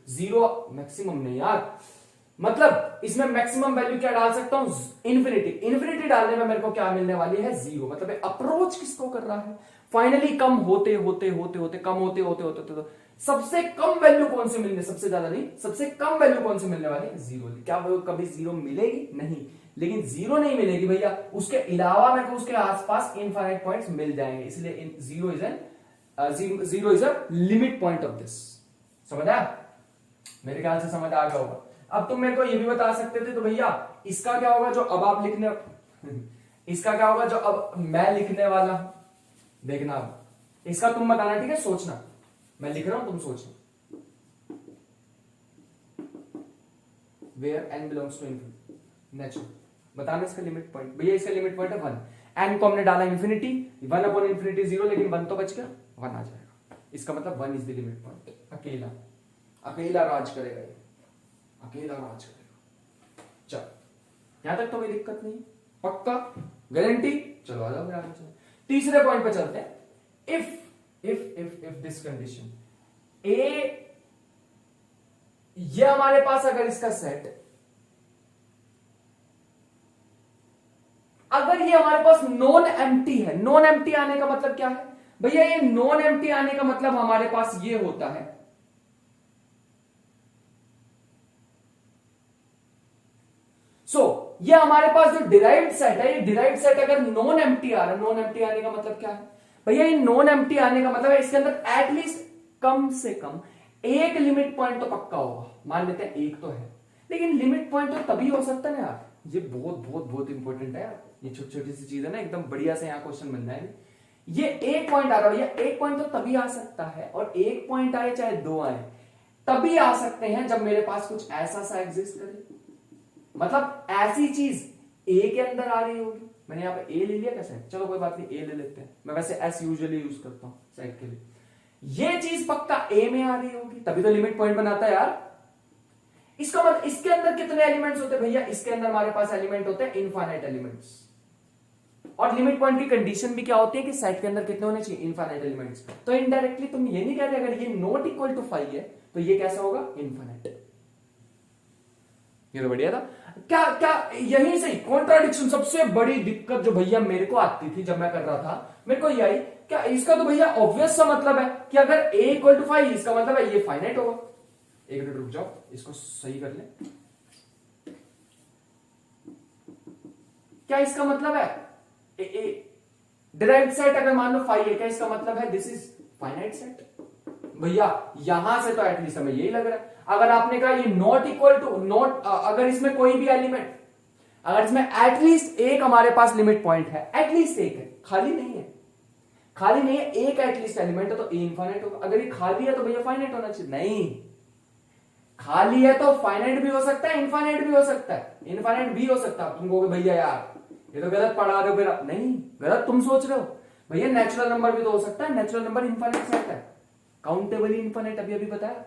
0 मैक्सिमम नहीं यार, मतलब इसमें मैक्सिमम वैल्यू क्या डाल सकता हूं? इन्फिनिटी डालने में मेरे को क्या मिलने वाली है? 0। मतलब अप्रोच किसको कर रहा है? फाइनली कम होते तो सबसे कम वैल्यू कौन से मिलने, सबसे ज्यादा नहीं, सबसे कम वैल्यू कौन से मिलने वाली है? 0। क्या वो कभी 0 मिलेगी? नहीं, लेकिन 0 नहीं मिलेगी भैया, उसके अलावा मेरे को उसके आसपास इनफाइनाइट पॉइंट्स मिल जाएंगे, इसलिए 0 is a limit point of this. समझ आया? मेरे ख्याल से समझ आ गया होगा। अब तुम मेरे को ये भी बता सकते थे तो भैया इसका क्या होगा जो अब आप लिखने इसका क्या होगा जो अब मैं लिखने वाला हूं? देखना, इसका तुम बताना, ठीक है? सोचना, मैं लिख रहा हूं तुम सोचना। Where n belongs to infinity, natural बताना इसका लिमिट पॉइंट। भैया इसका लिमिट पॉइंट है 1। n को हमने डाला इन्फिनिटी, 1/इन्फिनिटी 0, लेकिन 1 तो बच गया, 1 आ जाएगा। इसका मतलब 1 इज द लिमिट पॉइंट। अकेला राज करेगा ये, अकेला राज करेगा। चल यहां तक तो कोई दिक्कत नहीं, पक्का, गारंटी? चलो आ जाओ आगे चलो। तीसरे पॉइंट पे चलते हैं। इफ दिस कंडीशन ए, ये हमारे पास अगर इसका सेट, अगर ये हमारे पास नॉन एम्प्टी है, नॉन एम्प्टी आने का मतलब क्या है भैया? ये नॉन एम्प्टी आने का मतलब हमारे पास ये होता है, ये हमारे पास जो डिराइव्ड सेट है, ये डिराइव्ड सेट अगर नॉन एम्प्टी आ रहा है, नॉन एम्प्टी आने का मतलब क्या है भैया? ये नॉन एम्प्टी आने का मतलब है इसके अंदर एटलीस्ट कम से कम एक लिमिट पॉइंट तो पक्का होगा। मान लेते हैं एक तो है, लेकिन लिमिट पॉइंट तो तभी हो सकता है ना यार। ये बहुत इंपॉर्टेंट है यार, ये छोटी छोटी सी चीज है ना, एकदम बढ़िया से यहाँ क्वेश्चन बन जाएंगे। ये एक पॉइंट आ रहा है भैया, एक पॉइंट तो तभी आ सकता है, और एक पॉइंट आए चाहे 2 आए, तभी आ सकते हैं जब मेरे पास कुछ ऐसा सा एग्जिस्ट करे, मतलब ऐसी चीज ए के अंदर आ रही होगी। मैंने यहां पे ए ले लिया कैसे, चलो कोई बात नहीं, ए ले लेते हैं, मैं वैसे एस यूजुअली यूज करता हूं सेट के लिए। ये चीज पक्का ए में आ रही होगी, तभी तो लिमिट पॉइंट बनाता है यार। इसका मतलब इसके अंदर कितने एलिमेंट्स होते हैं भैया, इसके अंदर हमारे पास एलिमेंट होते हैं इनफाइनाइट एलिमेंट्स। और लिमिट पॉइंट की कंडीशन भी क्या होती है कि सेट के अंदर कितने होने चाहिए, इनफाइनाइट एलिमेंट्स। तो इनडायरेक्टली तुम ये नहीं कह रहे अगर ये नॉट इक्वल टू 5 है तो ये कैसा होगा, इनफाइनाइट। ये तो बढ़िया था। क्या क्या यहीं से कॉन्ट्राडिक्शन, सबसे बड़ी दिक्कत जो भैया मेरे को आती थी जब मैं कर रहा था, मेरे को ये आई, क्या इसका तो भैया ऑब्वियस सा मतलब है कि अगर a इक्वल टू 5 इसका मतलब है ये फाइनाइट होगा। एक मिनट रुक जाओ, इसको सही कर ले। क्या इसका मतलब है डिराइव्ड सेट अगर मान लो 5 है, क्या इसका मतलब है दिस इज फाइनाइट सेट? भैया यहां से तो एटलीस्ट हमें यही लग रहा है। अगर आपने कहा ये नॉट इक्वल टू नॉट, अगर इसमें कोई भी एलिमेंट, अगर इसमें एटलीस्ट एक हमारे पास लिमिट पॉइंट है, एटलीस्ट एक है, खाली नहीं है, खाली नहीं है, एक एटलीस्ट एलिमेंट है तो ए इनफाइनाइट होगा। अगर ये खाली है तो भैया फाइनाइट होना चाहिए, नहीं, खाली है तो फाइनाइट भी हो सकता है, इनफाइनाइट भी हो सकता है, इनफाइनाइट भी हो सकता है। तुम कहोगे भैया यार ये तो गलत पढ़ा रहे हो, फिर नहीं गलत तुम सोच रहे हो भैया, नेचुरल नंबर भी तो हो सकता है, नेचुरल नंबर इनफाइनाइट सेट है, काउंटेबली इनफाइनाइट, अभी अभी बताया।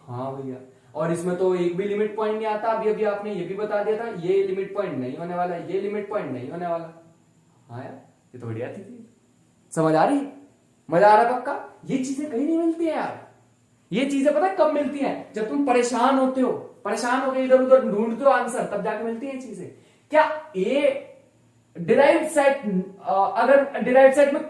हाँ भैया, और इसमें तो एक भी लिमिट पॉइंट नहीं आता, अभी अभी आपने ये भी बता दिया था, ये लिमिट पॉइंट नहीं होने वाला, ये लिमिट पॉइंट नहीं होने वाला। हाँ यार ये तो बढ़िया थी, समझ आ रही है, मजा आ रहा पक्का। ये चीजें कहीं नहीं मिलती है यार, ये चीजें पता है कब मिलती हैं, जब तुम परेशान होते हो, परेशान होकर इधर उधर ढूंढते हो आंसर, तब जाके मिलती है चीजें। क्या ए डिराइव्ड सेट, अगर डिराइव्ड सेट में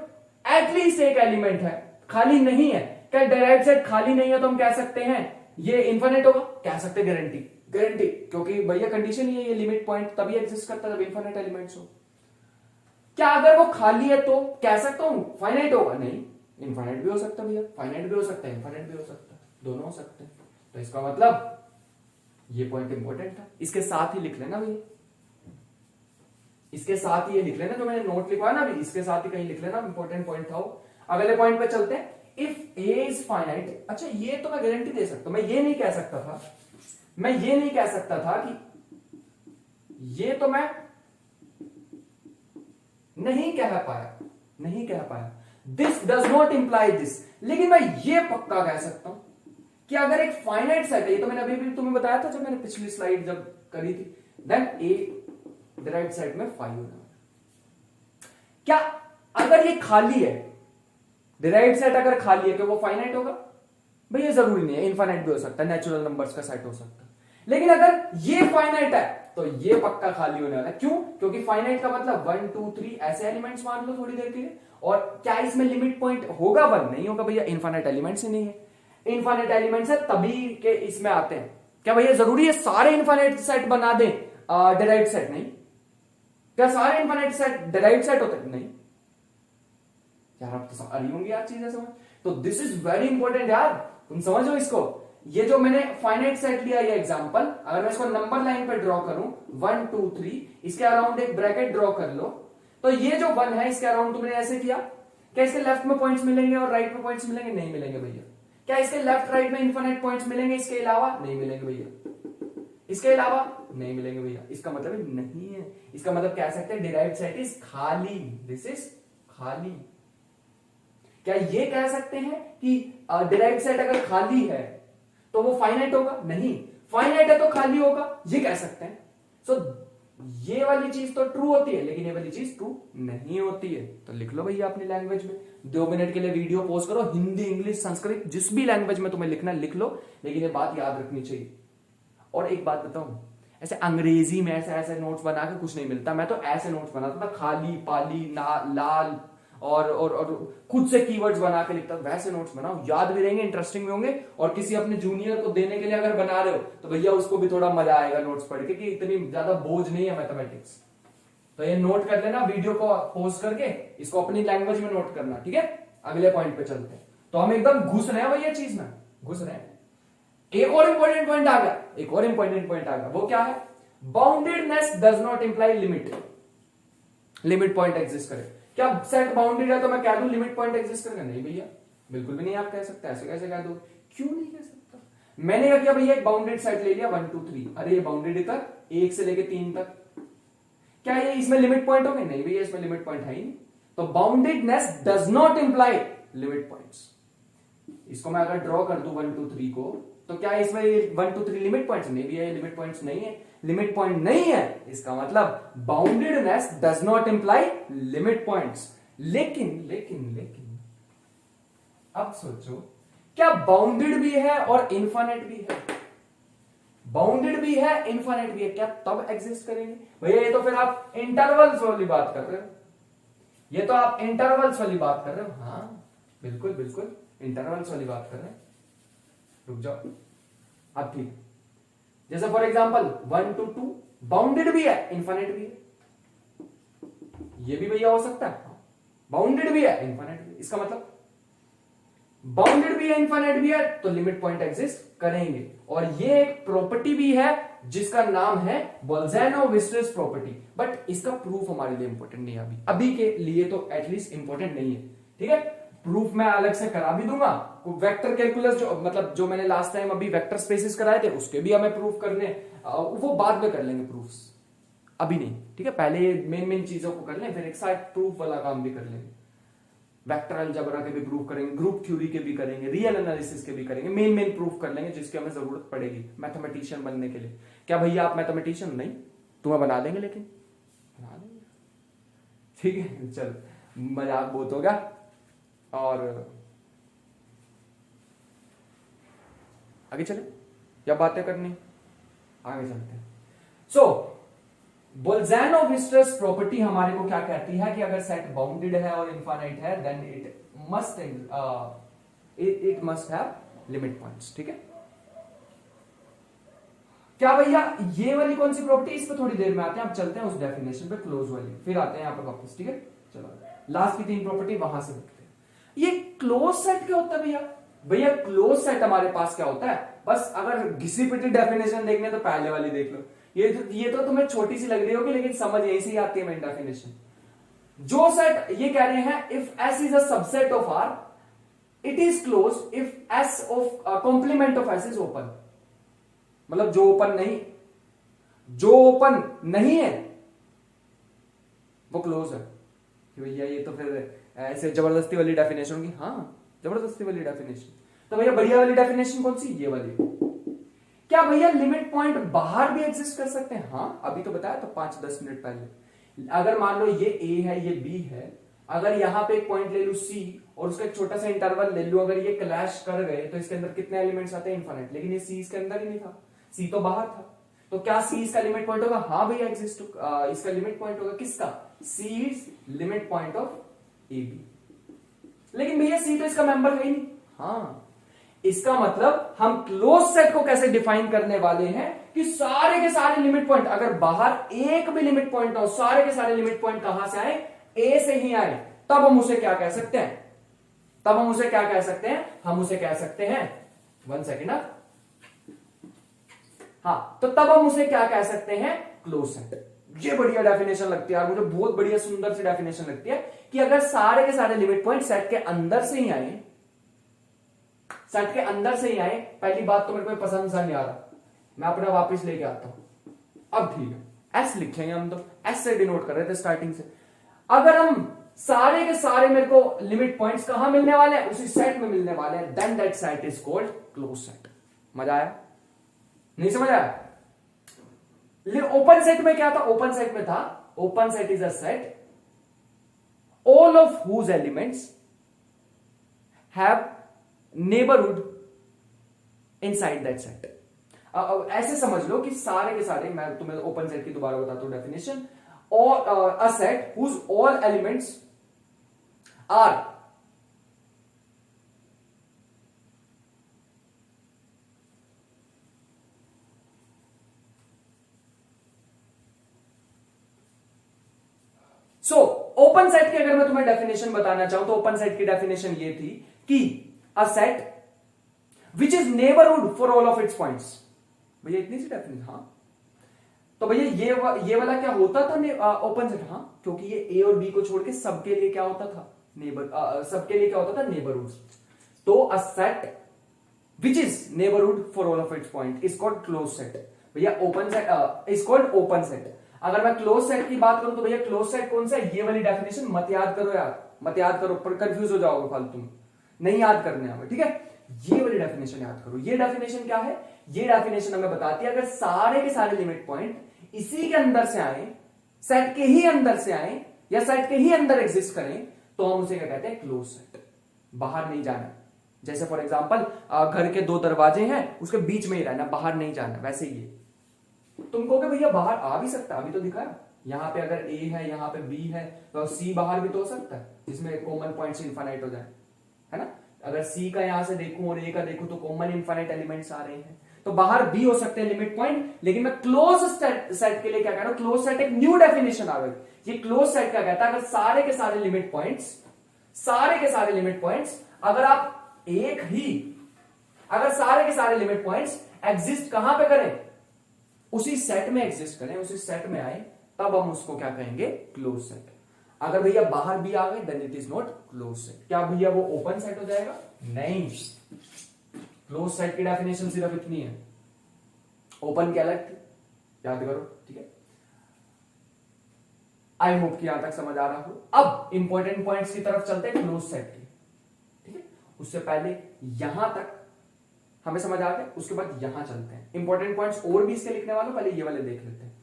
एटलीस्ट एक एलिमेंट है, खाली नहीं है, क्या डिराइव्ड सेट खाली नहीं है तो हम कह सकते हैं ये इनफाइनाइट होगा? कह सकते, गारंटी, गारंटी, क्योंकि भैया कंडीशन ही है, ये लिमिट पॉइंट तभी एग्जिस्ट करता है जब इनफाइनाइट एलिमेंट्स हो। क्या अगर वो खाली है तो कह सकता हूं फाइनाइट होगा? नहीं, इनफाइनाइट भी हो सकता है भैया, फाइनाइट भी हो सकता है, इनफाइनाइट भी हो सकता है, दोनों हो सकते हैं। तो इसका मतलब ये पॉइंट इंपॉर्टेंट था, इसके साथ ही लिख लेना भैया, इसके साथ ही ये लिख लेना जो मैंने नोट लिखवाया ना अभी, इसके साथ ही कहीं लिख लेना, इंपॉर्टेंट पॉइंट था वो। अगले पॉइंट पे चलते हैं, इफ ए इज फाइनाइट। अच्छा ये तो मैं गारंटी दे सकता हूं, मैं ये नहीं कह सकता था, मैं ये नहीं कह सकता था कि, ये तो मैं नहीं कह पाया, नहीं कह पाया, this does not imply this, लेकिन मैं ये पक्का कह सकता हूं कि अगर एक फाइनाइट सेट है, ये तो मैंने अभी भी तुम्हें बताया था जब मैंने पिछली स्लाइड जब करी थी, देन ए डिराइव्ड सेट में 5 होने वाला। क्या अगर ये खाली है, डिराइव्ड सेट अगर खाली है तो वो फाइनाइट होगा? भैया जरूरी नहीं है, इनफाइनाइट भी हो सकता है, नेचुरल नंबर्स का सेट हो सकता है। लेकिन अगर ये फाइनाइट है तो ये पक्का खाली होने वाला है। क्यों? क्योंकि फाइनाइट का मतलब 1 2 3 ऐसे एलिमेंट्स मान लो थोड़ी देर के लिए। और क्या इसमें लिमिट पॉइंट होगा 1? नहीं होगा भैया, इनफाइनाइट एलिमेंट्स ही नहीं है, इनफाइनाइट एलिमेंट्स है तभी के इसमें आते हैं। क्या भैया जरूरी है सारे इनफाइनाइट सेट बना दे डिराइव्ड सेट? नहीं। क्या सारे इनफाइनाइट सेट डिराइव्ड सेट होते? नहीं यार, आप तो आ रही होंगी यार चीजें समझ। तो दिस इज वेरी इंपॉर्टेंट यार, तुम समझो इसको। ये जो मैंने फाइनाइट सेट लिया ये एग्जांपल, अगर मैं इसको नंबर लाइन पे ड्रॉ करूं 1 2 3, इसके अराउंड एक ब्रैकेट ड्रॉ कर लो, तो ये जो 1 है इसके अराउंड तुमने ऐसे किया, क्या इसके लेफ्ट में पॉइंट्स मिलेंगे और राइट में पॉइंट्स मिलेंगे? नहीं मिलेंगे भैया। क्या इसके लेफ्ट राइट में इनफाइनाइट पॉइंट्स मिलेंगे इसके अलावा? नहीं मिलेंगे भैया, इसके अलावा नहीं मिलेंगे भैया। इसका मतलब नहीं है, इसका मतलब कह सकते हैं डिराइव्ड सेट इज खाली, दिस इज खाली। क्या ये कह सकते हैं कि डिराइव्ड सेट अगर खाली है तो वो फाइनाइट होगा? नहीं, फाइनाइट है तो खाली होगा, ये कह सकते हैं। सो ये वाली चीज तो ट्रू होती है, लेकिन ये वाली चीज ट्रू नहीं होती है। तो लिख लो भैया अपनी लैंग्वेज में, 2 मिनट के लिए वीडियो पॉज करो, हिंदी इंग्लिश संस्कृत जिस भी लैंग्वेज में तुम्हें लिखना लिख लो, लेकिन ये बात याद रखनी चाहिए। और एक बात बताऊं, ऐसे अंग्रेजी में ऐसे ऐसे नोट्स बना के कुछ नहीं मिलता। मैं तो ऐसे नोट्स बनाता था, खाली पाली लाल और खुद से कीवर्ड्स बना के लिखता, वैसे नोट्स बनाओ, याद भी रहेंगे, इंटरेस्टिंग भी होंगे। और किसी अपने जूनियर को देने के लिए अगर बना रहे हो तो भैया उसको भी थोड़ा मजा आएगा नोट्स पढ़ के, कि इतनी ज्यादा बोझ नहीं है मैथमेटिक्स। तो ये नोट कर लेना, वीडियो को पॉज करके इसको अपनी लैंग्वेज में नोट करना, ठीक है। अगले पॉइंट पे चलते हैं। तो हम एकदम घुस रहे हैं भैया चीज में, घुस रहे हैं। एक और इंपॉर्टेंट पॉइंट आ गया, एक और इंपॉर्टेंट पॉइंट आ गया, वो क्या है? Boundedness does not imply limit, limit point exist करे। क्या सेट बाउंडेड है तो मैं कह दूं लिमिट पॉइंट एग्जिस्ट करेगा? नहीं भैया, बिल्कुल भी नहीं आप कह सकते, ऐसे कैसे कह दो। क्यों नहीं कह सकता? मैंने क्या किया भैया, एक बाउंडेड सेट ले लिया 1 2 3, अरे ये बाउंडेड इधर 1 से लेके 3 तक, क्या ये इसमें लिमिट पॉइंट हो गए? नहीं भैया इसमें लिमिट पॉइंट है ही नहीं। तो boundedness does not imply limit points. इसको मैं अगर ड्रॉ कर दूं 1 2 3 को, तो क्या इसमें 1 2 3 लिमिट पॉइंट्स? नहीं भैया ये लिमिट पॉइंट्स नहीं है। लिमिट पॉइंट नहीं है इसका मतलब boundedness does not imply limit points. लेकिन लेकिन लेकिन अब सोचो, क्या बाउंडेड भी है और इनफाइनाइट भी है? बाउंडेड भी है इनफाइनाइट भी है, क्या तब एग्जिस्ट करेंगे? भैया ये तो फिर आप इंटरवल्स वाली बात कर रहे हो, ये तो आप इंटरवल्स वाली बात कर रहे हो। हाँ बिल्कुल बिल्कुल इंटरवल्स वाली बात कर रहे हैं। रुक जाओ, अब ठीक, जैसे फॉर एग्जांपल 1 to 2 बाउंडेड भी है इनफाइनाइट भी है, ये भी भैया हो सकता है। बाउंडेड भी है इनफाइनाइट भी, इसका मतलब बाउंडेड भी है इनफाइनाइट भी है तो लिमिट पॉइंट एग्जिस्ट करेंगे। और ये एक प्रॉपर्टी भी है जिसका नाम है बोल्ज़नो-विस्टर्स प्रॉपर्टी, बट इसका प्रूफ हमारे लिए इंपॉर्टेंट नहीं है अभी, अभी के लिए तो एटलीस्ट इंपॉर्टेंट नहीं है। ठीक है, प्रूफ मैं अलग से करा भी दूंगा। वेक्टर कैलकुलस जो मतलब जो मैंने लास्ट टाइम अभी वेक्टर स्पेसिस कराए थे उसके भी हमें प्रूफ करने, वो बाद में कर लेंगे प्रूफ्स, अभी नहीं। ठीक है, पहले मेन मेन चीजों को कर लें, फिर एक साथ प्रूफ वाला काम भी कर लेंगे। वेक्टर अलजेब्रा के भी प्रूफ करेंगे, ग्रुप थ्योरी के भी करेंगे, रियल एनालिसिस के भी करेंगे, मेन मेन प्रूफ कर लेंगे जिसकी हमें जरूरत पड़ेगी मैथमेटिशियन बनने के लिए। क्या भैया आप मैथमेटिशियन नहीं? तुम्हें बना देंगे, लेकिन बना देंगे। ठीक है, चल मजाक बहुत हो गया और आगे चले, क्या बातें करनी, आगे चलते हैं। सो बोल्ज़नो-विस्टर्स प्रॉपर्टी हमारे को क्या कहती है कि अगर सेट बाउंडेड है और इनफाइनाइट है then it must have limit points. ठीक है, क्या भैया ये वाली कौन सी प्रॉपर्टी, इस पे थोड़ी देर में आते हैं। अब चलते हैं उस डेफिनेशन पे, क्लोज वाली, फिर आते हैं यहां पे वापस। ठीक है, चलो लास्ट की 3 प्रॉपर्टी वहां से देखते हैं। ये क्लोज सेट क्या होता है भैया? भैया क्लोज सेट हमारे पास क्या होता है, बस अगर घिसी पिटी डेफिनेशन देखने तो पहले वाली देख लो। ये तो तुम्हें छोटी सी लग रही होगी लेकिन समझ यहीं से ही आती है मेन डेफिनेशन। जो सेट ये कह रहे हैं if S is a subset of R it is close if S of complement of S is open. मतलब जो ओपन नहीं है वो क्लोज है। कि भैया ये तो फिर ऐसे जबरदस्ती वाली डेफिनेशन होगी। हाँ जबरदस्ती वाली डेफिनेशन, तो भैया बढ़िया वाली डेफिनेशन कौन सी, ये वाली। क्या भैया लिमिट पॉइंट बाहर भी एग्जिस्ट कर सकते हैं? हाँ अभी तो बताया तो 5-10 मिनट पहले। अगर मान लो ये ए है ये बी है, अगर यहां पे एक पॉइंट ले लू सी और उसका एक छोटा सा इंटरवल ले लू, अगर ये क्लैश कर गए तो इसके अंदर कितने एलिमेंट्स आते हैं, इनफाइनाइट। लेकिन ये सी इसके अंदर ही नहीं था, सी तो बाहर था, तो क्या सी इसका लिमिट पॉइंट होगा? हाँ भैया एग्जिस्ट, इसका लिमिट पॉइंट होगा। किसका? C is limit point of A B. लेकिन भैया सी तो इसका मेंबर है ही नहीं। हाँ इसका मतलब हम क्लोज सेट को कैसे डिफाइन करने वाले हैं कि सारे के सारे लिमिट पॉइंट, अगर बाहर एक भी लिमिट पॉइंट हो, सारे के सारे लिमिट पॉइंट कहां से आए? ए से ही आए। तब हम उसे क्या कह सकते हैं? हम उसे कह सकते हैं 1 सेकेंड। हाँ तो तब हम उसे क्या कह सकते हैं? Close set. ये बढ़िया डेफिनेशन लगती है यार मुझे, बहुत बढ़िया सुंदर सी डेफिनेशन लगती है कि अगर सारे के सारे लिमिट पॉइंट सेट के अंदर से ही आए, सेट के अंदर से ही आए। पहली बात तो मेरे को पसंद सा नहीं आ रहा, मैं अपना वापस लेके आता हूं। अब ठीक है, एस लिखेंगे हम, तो एस से डिनोट कर रहे थे स्टार्टिंग से। अगर हम सारे के सारे मेरे को लिमिट पॉइंट्स कहां मिलने वाले हैं? उसी सेट में मिलने वाले हैं, then that set is called close set. मजा आया? नहीं समझ आया? ओपन सेट में क्या था? ओपन सेट में था, open set is a set all of whose elements have neighborhood inside that set। ऐसे समझ लो कि सारे के सारे, मैं तुम्हें ओपन सेट की दोबारा बताता हूं डेफिनेशन, और a set whose all elements are open set की अगर मैं तुम्हें डेफिनेशन बताना चाहूं तो ओपन सेट की डेफिनेशन ये थी कि अ set which is neighbourhood for all of it's points. भैया इतनी सी डेफिनेशन। हाँ तो भैया ये वाला क्या होता था ओपन सेट? हाँ क्योंकि ये ए और बी को छोड़ के सबके लिए क्या होता था? सबके लिए क्या होता था? नेबरहुड। तो a set which is neighbourhood for all of its point is called close set. भैया open set is called open set. अगर मैं क्लोज सेट की बात करूं तो भैया क्लोज सेट कौन सा है, ये वाली डेफिनेशन मत याद करो यार, मत याद करो, पर कंफ्यूज हो जाओगे फालतू में, नहीं याद करने हमें, ठीक है। ये वाली डेफिनेशन याद करो। ये डेफिनेशन क्या है, ये डेफिनेशन हमें बताती है अगर सारे के सारे लिमिट पॉइंट इसी के अंदर से आए, सेट के ही अंदर से आए या सेट के ही अंदर एग्जिस्ट करें, तो हम उसे क्या कहते हैं, क्लोज सेट। बाहर नहीं जाना, जैसे फॉर एग्जांपल घर के दो दरवाजे हैं, उसके बीच में ही रहना, बाहर नहीं जाना, वैसे ही ये तुम कहोगे भैया बाहर आ भी सकता है, अभी तो दिखा यहाँ पे अगर ए है यहाँ पे बी है तो सी बाहर भी तो हो सकता है, जिसमें कॉमन पॉइंट्स इनफाइनाइट हो जाए, है ना। अगर सी का यहां से देखूं और ए का देखूं तो कॉमन इनफाइनाइट एलिमेंट्स आ रहे हैं, तो बाहर भी हो सकते हैं लिमिट पॉइंट। लेकिन मैं क्लोज सेट के लिए क्या कह रहा हूं, क्लोज सेट एक न्यू डेफिनेशन आ गई। ये क्लोज सेट क्या कहता है, अगर सारे के सारे लिमिट पॉइंट्स, सारे के सारे लिमिट पॉइंट्स अगर आप एक ही, अगर सारे के सारे लिमिट पॉइंट्स एग्जिस्ट कहां पे करें, उसी सेट में एग्जिस्ट करें, उसी सेट में आए, तब हम उसको क्या कहेंगे, क्लोज सेट। अगर भैया बाहर भी आ गए then it is not close set. क्या भैया वो ओपन सेट हो जाएगा, नहीं। क्लोज सेट की डेफिनेशन सिर्फ इतनी है, ओपन की अलग थी, याद करो, ठीक है। आई होप कि यहां तक समझ आ रहा हो। अब इंपॉर्टेंट पॉइंट्स की तरफ चलते हैं क्लोज सेट की, ठीक है। उससे पहले यहां तक हमें समझ आ गया, उसके बाद यहां चलते हैं। इंपॉर्टेंट पॉइंट्स और भी इसके लिखने वालों, पहले ये वाले देख लेते हैं।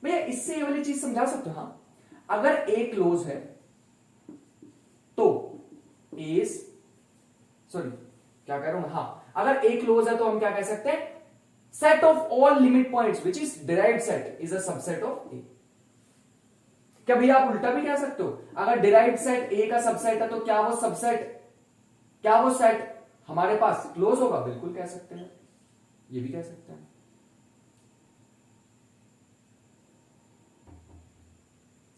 भैया इससे ये वाली चीज समझा सकते हो, हाँ। अगर ए क्लोज है तो ए, सॉरी क्या कह रहा हूं, हाँ, अगर ए क्लोज है तो हम क्या कह सकते हैं, set of all limit points which is derived set is a subset of A. क्या भैया आप उल्टा भी कह सकते हो, अगर डिराइव्ड सेट ए का सबसेट है तो क्या वो सबसेट, क्या वो सेट हमारे पास क्लोज होगा, बिल्कुल कह सकते हैं, ये भी कह सकते हैं।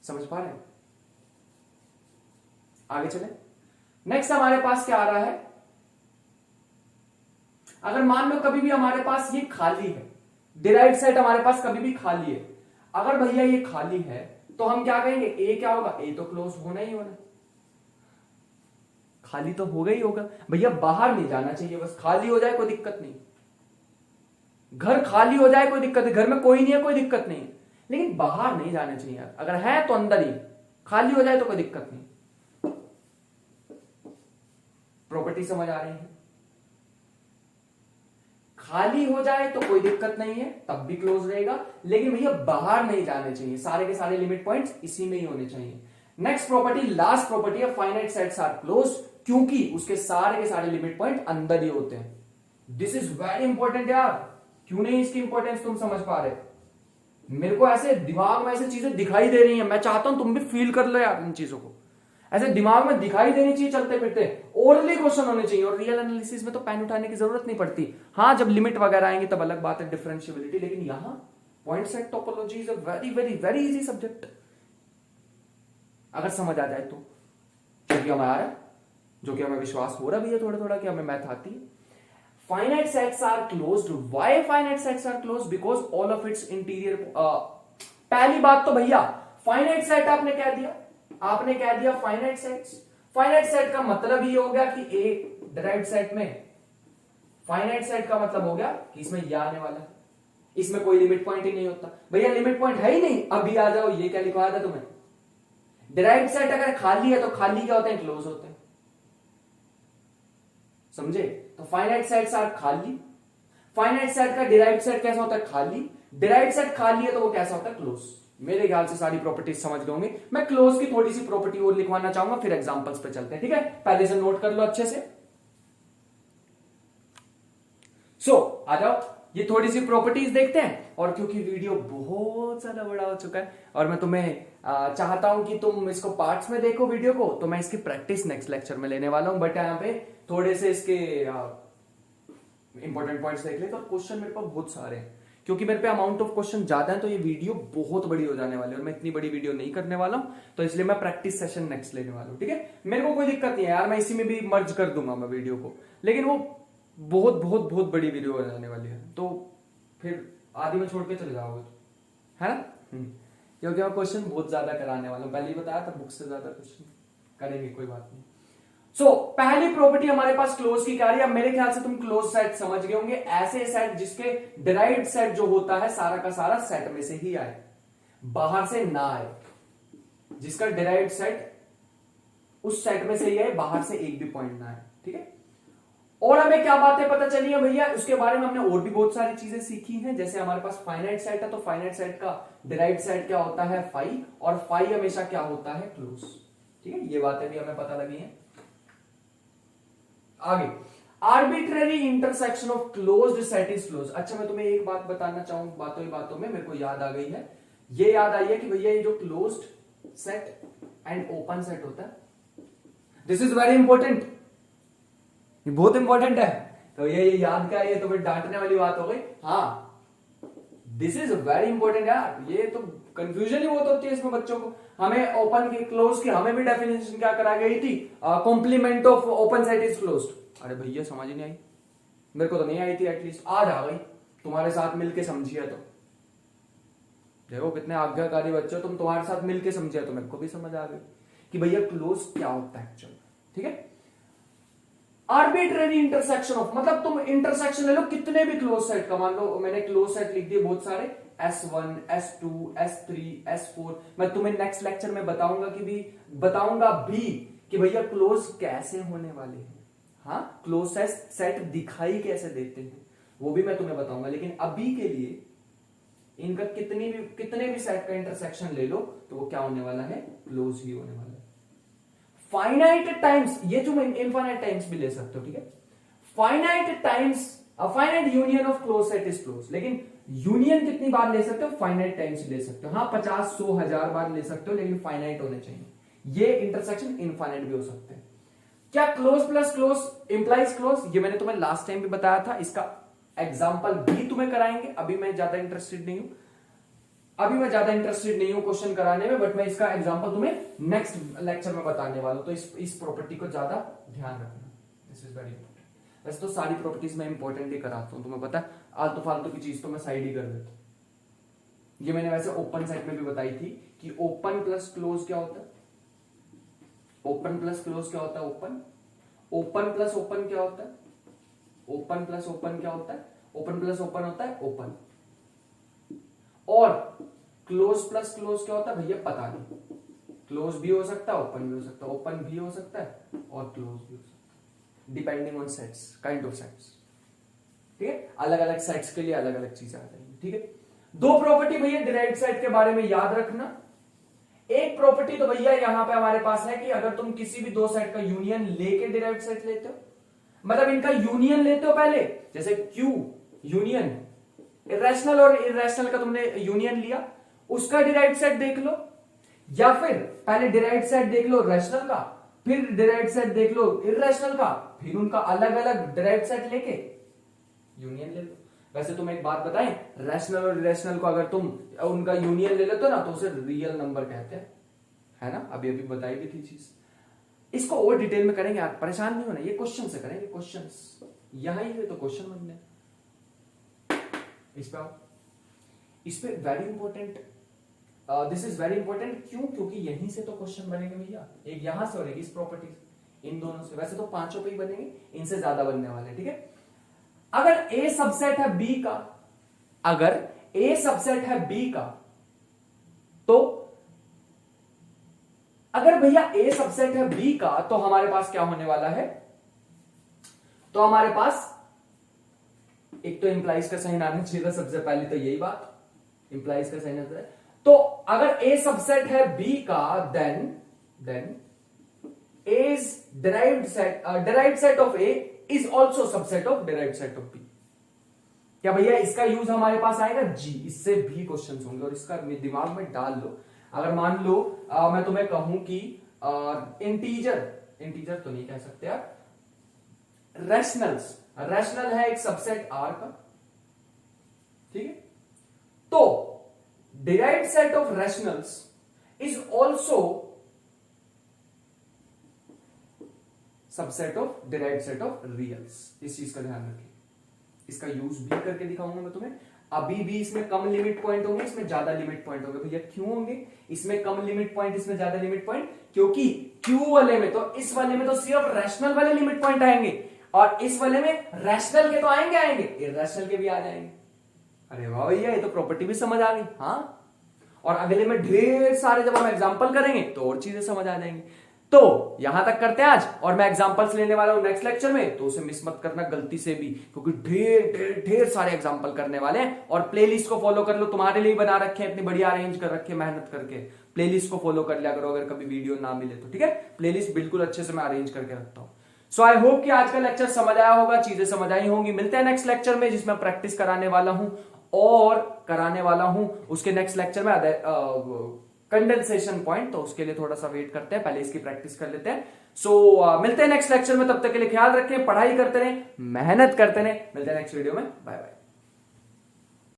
समझ पा रहे हैं, आगे चले। नेक्स्ट हमारे पास क्या आ रहा है, अगर मान लो कभी भी हमारे पास ये खाली है, डिराइव्ड सेट हमारे पास कभी भी खाली है, अगर भैया ये खाली है तो हम क्या कहेंगे, ए क्या होगा, ए तो क्लोज होना ही होना, खाली तो होगा ही होगा भैया, बाहर नहीं जाना चाहिए, बस खाली हो जाए कोई दिक्कत नहीं, घर खाली हो जाए कोई दिक्कत नहीं, घर में कोई नहीं है कोई दिक्कत नहीं, लेकिन बाहर नहीं जाना चाहिए यार, अगर है तो अंदर ही, खाली हो जाए तो कोई दिक्कत नहीं। प्रॉपर्टी समझ आ रही है, खाली हो जाए तो कोई दिक्कत नहीं है, तब भी क्लोज रहेगा, लेकिन भैया बाहर नहीं जाने चाहिए, सारे के सारे लिमिट पॉइंट्स इसी में ही होने चाहिए। नेक्स्ट प्रॉपर्टी, लास्ट प्रॉपर्टी है, फाइनाइट सेट्स आर क्लोज, क्योंकि उसके सारे के सारे लिमिट पॉइंट अंदर ही होते हैं। दिस इज वेरी इंपॉर्टेंट यार, क्यों नहीं इसकी इंपॉर्टेंस तुम समझ पा रहे, मेरे को ऐसे दिमाग में ऐसे चीजें दिखाई दे रही हैं, मैं चाहता हूं तुम भी फील कर लो यार इन चीजों को, ऐसे दिमाग में दिखाई देनी चाहिए चलते फिरते, ओरली क्वेश्चन होने चाहिए, और रियल एनालिसिस में तो पेन उठाने की जरूरत नहीं पड़ती। हाँ जब लिमिट वगैरह आएंगे तब अलग बात है, डिफरेंशियबिलिटी, लेकिन यहां point set topology is a very very very easy subject, अगर समझ आ जाए तो, जो कि हमें आ रहा है, जो कि हमें विश्वास हो रहा भी है थोड़ा थोड़ा कि हमें मैथ आती है। Finite sets are closed. Why finite sets are closed? Because all of its interior. पहली बात तो भैया finite set आपने क्या दिया, आपने क्या दिया finite sets. Finite set का मतलब ये हो गया कि एक derived set में finite set का मतलब हो गया कि इसमें ये आने वाला है, इसमें कोई लिमिट पॉइंट ही नहीं होता। भैया लिमिट पॉइंट है ही नहीं, अभी आ जाओ, ये क्या लिखवाया था तुम्हें, derived set अगर खाली है तो खाली क्या होते हैं, क्लोज होते हैं, समझे। तो फाइनाइट सेट्स आर खाली, फाइनाइट सेट का डिराइव्ड सेट कैसा होता है, खाली, डिराइव्ड सेट खाली है तो वो कैसा होता है, क्लोज। मेरे ख्याल से सारी प्रॉपर्टीज समझ गए। मैं क्लोज की थोड़ी सी प्रॉपर्टी और लिखवाना चाहूंगा, फिर एग्जांपल्स पे चलते हैं, ठीक है। पहले से नोट कर लो अच्छे से। आ जाओ, ये थोड़ी सी प्रॉपर्टीज देखते हैं, और क्योंकि वीडियो बहुत ज्यादा बड़ा हो चुका है और मैं तुम्हें चाहता हूं कि तुम इसको पार्ट्स में देखो वीडियो को, तो मैं इसकी प्रैक्टिस नेक्स्ट लेक्चर में लेने वाला हूं, बट यहाँ पे थोड़े से इसके इंपॉर्टेंट पॉइंट्स देख ले। तो क्वेश्चन मेरे पास बहुत सारे हैं, क्योंकि मेरे पे अमाउंट ऑफ क्वेश्चन ज्यादा है, तो ये वीडियो बहुत बड़ी हो जाने वाली है और मैं इतनी बड़ी वीडियो नहीं करने वाला हूं, तो इसलिए मैं प्रैक्टिस सेशन नेक्स्ट लेने वाला हूं, ठीक है। मेरे को कोई दिक्कत नहीं है यार, मैं इसी में भी मर्ज कर दूंगा मैं वीडियो को, लेकिन वो बहुत बहुत बहुत बड़ी वीडियो हो जाने वाली है, तो फिर आदि में छोड़ के चले जाओगे, है ना। क्योंकि मैं क्वेश्चन बहुत ज्यादा कराने वाला हूं, पहले ही बताया था, बुक से ज्यादा क्वेश्चन करेंगे, कोई बात नहीं। पहली प्रॉपर्टी हमारे पास क्लोज की क्या रही है? मेरे ख्याल से तुम क्लोज सेट समझ गए होंगे, ऐसे सेट जिसके डिराइव्ड सेट जो होता है सारा का सारा सेट में से ही आए, बाहर से ना आए, जिसका डिराइव्ड सेट उस सेट में से ही आए, बाहर से एक भी पॉइंट ना आए। ठीक है, और हमें क्या बातें पता चली है भैया? उसके बारे में हमने और भी बहुत सारी चीजें सीखी हैं। जैसे हमारे पास फाइनाइट सेट है, तो फाइनाइट सेट का डिराइव्ड सेट क्या होता है? फाई, और फाई हमेशा क्या होता है? क्लोज। ठीक है, ये बातें भी हमें पता लगी हैं। आगे, arbitrary intersection of closed set is close. अच्छा, मैं तुम्हें एक बात बताना चाहूं, बातों ही बातों में मेरे को याद आ गई है, ये याद आई है कि भैया ये जो closed set and open set होता है, दिस इज वेरी इंपॉर्टेंट, ये बहुत इंपॉर्टेंट है। तो ये याद क्या है? ये तो फिर डांटने वाली बात हो गई। हाँ, दिस इज वेरी इंपॉर्टेंट यार, ये तो कंफ्यूजन ही बहुत होती है इसमें बच्चों को। हमें ओपन की क्लोज की हमें भी डेफिनेशन क्या कराई गई थी? Complement of open set is closed. अरे भैया समझ ही नहीं आई, मेरे को तो नहीं आई थी, एटलीस्ट आज आ गई, तुम्हारे साथ मिलके समझिए तो देखो कितने आज्ञाकारी बच्चे हो तुम, तुम्हारे साथ मिलके समझिए तो मेरे को भी समझ आ गई कि भैया क्लोज क्या होता है एक्चुअली। ठीक है, आर्बिट्रेरी इंटरसेक्शन ऑफ, मतलब तुम इंटरसेक्शन ले लो कितने भी क्लोज सेट का, मान लो मैंने क्लोज सेट लिख दिए बहुत सारे, S1, S2, S3, S4, मैं तुम्हें नेक्स्ट लेक्चर में बताऊंगा भी कि भैया क्लोज कैसे होने वाले हैं। हाँ, क्लोज सेट दिखाई कैसे देते हैं वो भी मैं तुम्हें बताऊंगा, लेकिन अभी के लिए इनका कितने भी सेट का इंटरसेक्शन ले लो तो वो क्या होने वाला है? क्लोज ही होने वाला है। फाइनाइट टाइम्स, ये तुम इनफाइनाइट टाइम्स भी ले सकते हो। ठीक है, finite times finite union of close set is close, लेकिन यूनियन कितनी बार ले सकते हो? फाइनाइट टाइम्स ले सकते हो। हाँ, 50, 100, 1000 बार ले सकते हो, लेकिन फाइनाइट होने चाहिए। ये इंटरसेक्शन इनफाइनाइट भी हो सकते हैं। क्या close plus close implies close? ये मैंने तुम्हें लास्ट टाइम भी बताया था, इसका एग्जाम्पल भी तुम्हें कराएंगे। अभी मैं ज्यादा इंटरेस्टेड नहीं हूं क्वेश्चन कराने में, बट मैं इसका एग्जांपल तुम्हें नेक्स्ट लेक्चर में बताने वाला हूं, तो इस प्रॉपर्टी को ज्यादा ध्यान रखना, दिस इज वेरी इंपॉर्टेंट। वैसे तो सारी प्रॉपर्टीज मैं इंपॉर्टेंट ही कराता हूं, तुम्हें पता है, आलतू फालतू की चीज तो मैं साइड ही कर देता हूं। ये मैंने वैसे ओपन सेट में भी बताई थी कि ओपन प्लस क्लोज क्या होता है? ओपन प्लस क्लोज क्या होता है? ओपन प्लस ओपन क्या होता है? ओपन प्लस ओपन क्या होता है? ओपन प्लस ओपन होता है ओपन। और क्लोज प्लस क्लोज क्या होता है भैया? पता नहीं, क्लोज भी हो सकता है, ओपन भी हो सकता है, ओपन भी हो सकता है और क्लोज भी हो सकता है, depending on sets, kind of sets. ठीक है, अलग अलग सेट्स के लिए अलग अलग चीजें आ जाएंगी। ठीक है, दो प्रॉपर्टी भैया डिराइव्ड सेट के बारे में याद रखना। एक प्रॉपर्टी तो भैया यहां पे हमारे पास है कि अगर तुम किसी भी दो सेट का यूनियन लेके डिराइव्ड सेट लेते हो, मतलब इनका यूनियन लेते हो पहले, जैसे Q यूनियन इरेशनल और इरेशनल का तुमने यूनियन लिया, उसका डिराइव्ड सेट देख लो, या फिर पहले डिराइव्ड सेट देख लो रैशनल का, फिर डिराइव्ड सेट देख लो इरेशनल का, फिर उनका अलग अलग डिराइव्ड सेट लेके यूनियन ले लो। वैसे तुम एक बात बताएं, रैशनल और इरेशनल को अगर तुम उनका यूनियन ले लेते हो ना तो उसे रियल नंबर कहते हैं, है ना? अभी अभी बताई भी थी चीज, इसको और डिटेल में करेंगे, आप परेशान नहीं होना, ये क्वेश्चन से करेंगे, क्वेश्चन यहां ही है तो क्वेश्चन बनने। इस पे आओ, इस पे very important, this is very important. क्यों? क्योंकि यहीं से तो क्वेश्चन बनेंगे भैया, एक यहां से और एक इस प्रॉपर्टी से, इन दोनों से। वैसे तो पांचों पे ही बनेंगे, इनसे ज्यादा बनने वाले। ठीक है, अगर ए सबसेट है बी का, अगर ए सबसेट है बी का, तो अगर भैया ए सबसेट है बी का तो हमारे पास क्या होने वाला है? तो हमारे पास एक तो इंप्लाइज का साइन आना चाहिए था सबसे पहले, तो यही बात, इंप्लाइज का साइन आता है। तो अगर ए सबसेट है बी का, then A is derived set of A is also subset of derived set of B. क्या भैया इसका यूज हमारे पास आएगा? जी, इससे भी क्वेश्चन होंगे और इसका दिमाग में डाल लो। अगर मान लो मैं तुम्हें कहूं कि इंटीजर तो नहीं कह सकते आप, रैशनल है एक सबसेट आर का, ठीक है, तो derived set of rationals is also subset of derived set of reals. इस चीज का ध्यान रखिए, इसका यूज भी करके दिखाऊंगा मैं तुम्हें। अभी भी इसमें कम लिमिट पॉइंट होंगे, इसमें ज्यादा लिमिट पॉइंट होंगे। भैया क्यों होंगे? इसमें कम लिमिट पॉइंट, इसमें ज्यादा लिमिट पॉइंट, क्योंकि क्यू वाले में तो, इस वाले में तो सिर्फ रैशनल वाले लिमिट पॉइंट आएंगे, और इस वाले में रैशनल के तो आएंगे, इरैशनल के भी आ जाएंगे। अरे वाह भैया, ये तो प्रॉपर्टी भी समझ आ गई। हाँ, और अगले में ढेर सारे जब हम एग्जांपल करेंगे तो और चीजें समझ आ जाएंगी। तो यहां तक करते हैं आज, और मैं एग्जांपल्स लेने वाला हूं नेक्स्ट लेक्चर में, तो उसे मिस मत करना गलती से भी, क्योंकि ढेर ढेर ढेर सारे एग्जांपल करने वाले हैं। और प्लेलिस्ट को फॉलो कर लो, तुम्हारे लिए बना रखे हैं, इतनी बढ़िया अरेंज कर रखे हैं मेहनत करके। प्लेलिस्ट को फॉलो कर लिया करो अगर कभी वीडियो ना मिले तो, ठीक है? प्लेलिस्ट बिल्कुल अच्छे से मैं अरेंज करके रखता हूं। सो आई होप कि आज का लेक्चर समझ आया होगा, चीजें समझ आई होंगी। मिलते हैं नेक्स्ट लेक्चर में, जिसमें प्रैक्टिस कराने वाला हूं उसके नेक्स्ट लेक्चर में कंडेंसेशन पॉइंट, तो उसके लिए थोड़ा सा वेट करते हैं, पहले इसकी प्रैक्टिस कर लेते हैं। सो मिलते हैं नेक्स्ट लेक्चर में, तब तक के लिए ख्याल रखें, पढ़ाई करते रहें, मेहनत करते रहें। मिलते हैं नेक्स्ट वीडियो में, बाय बाय।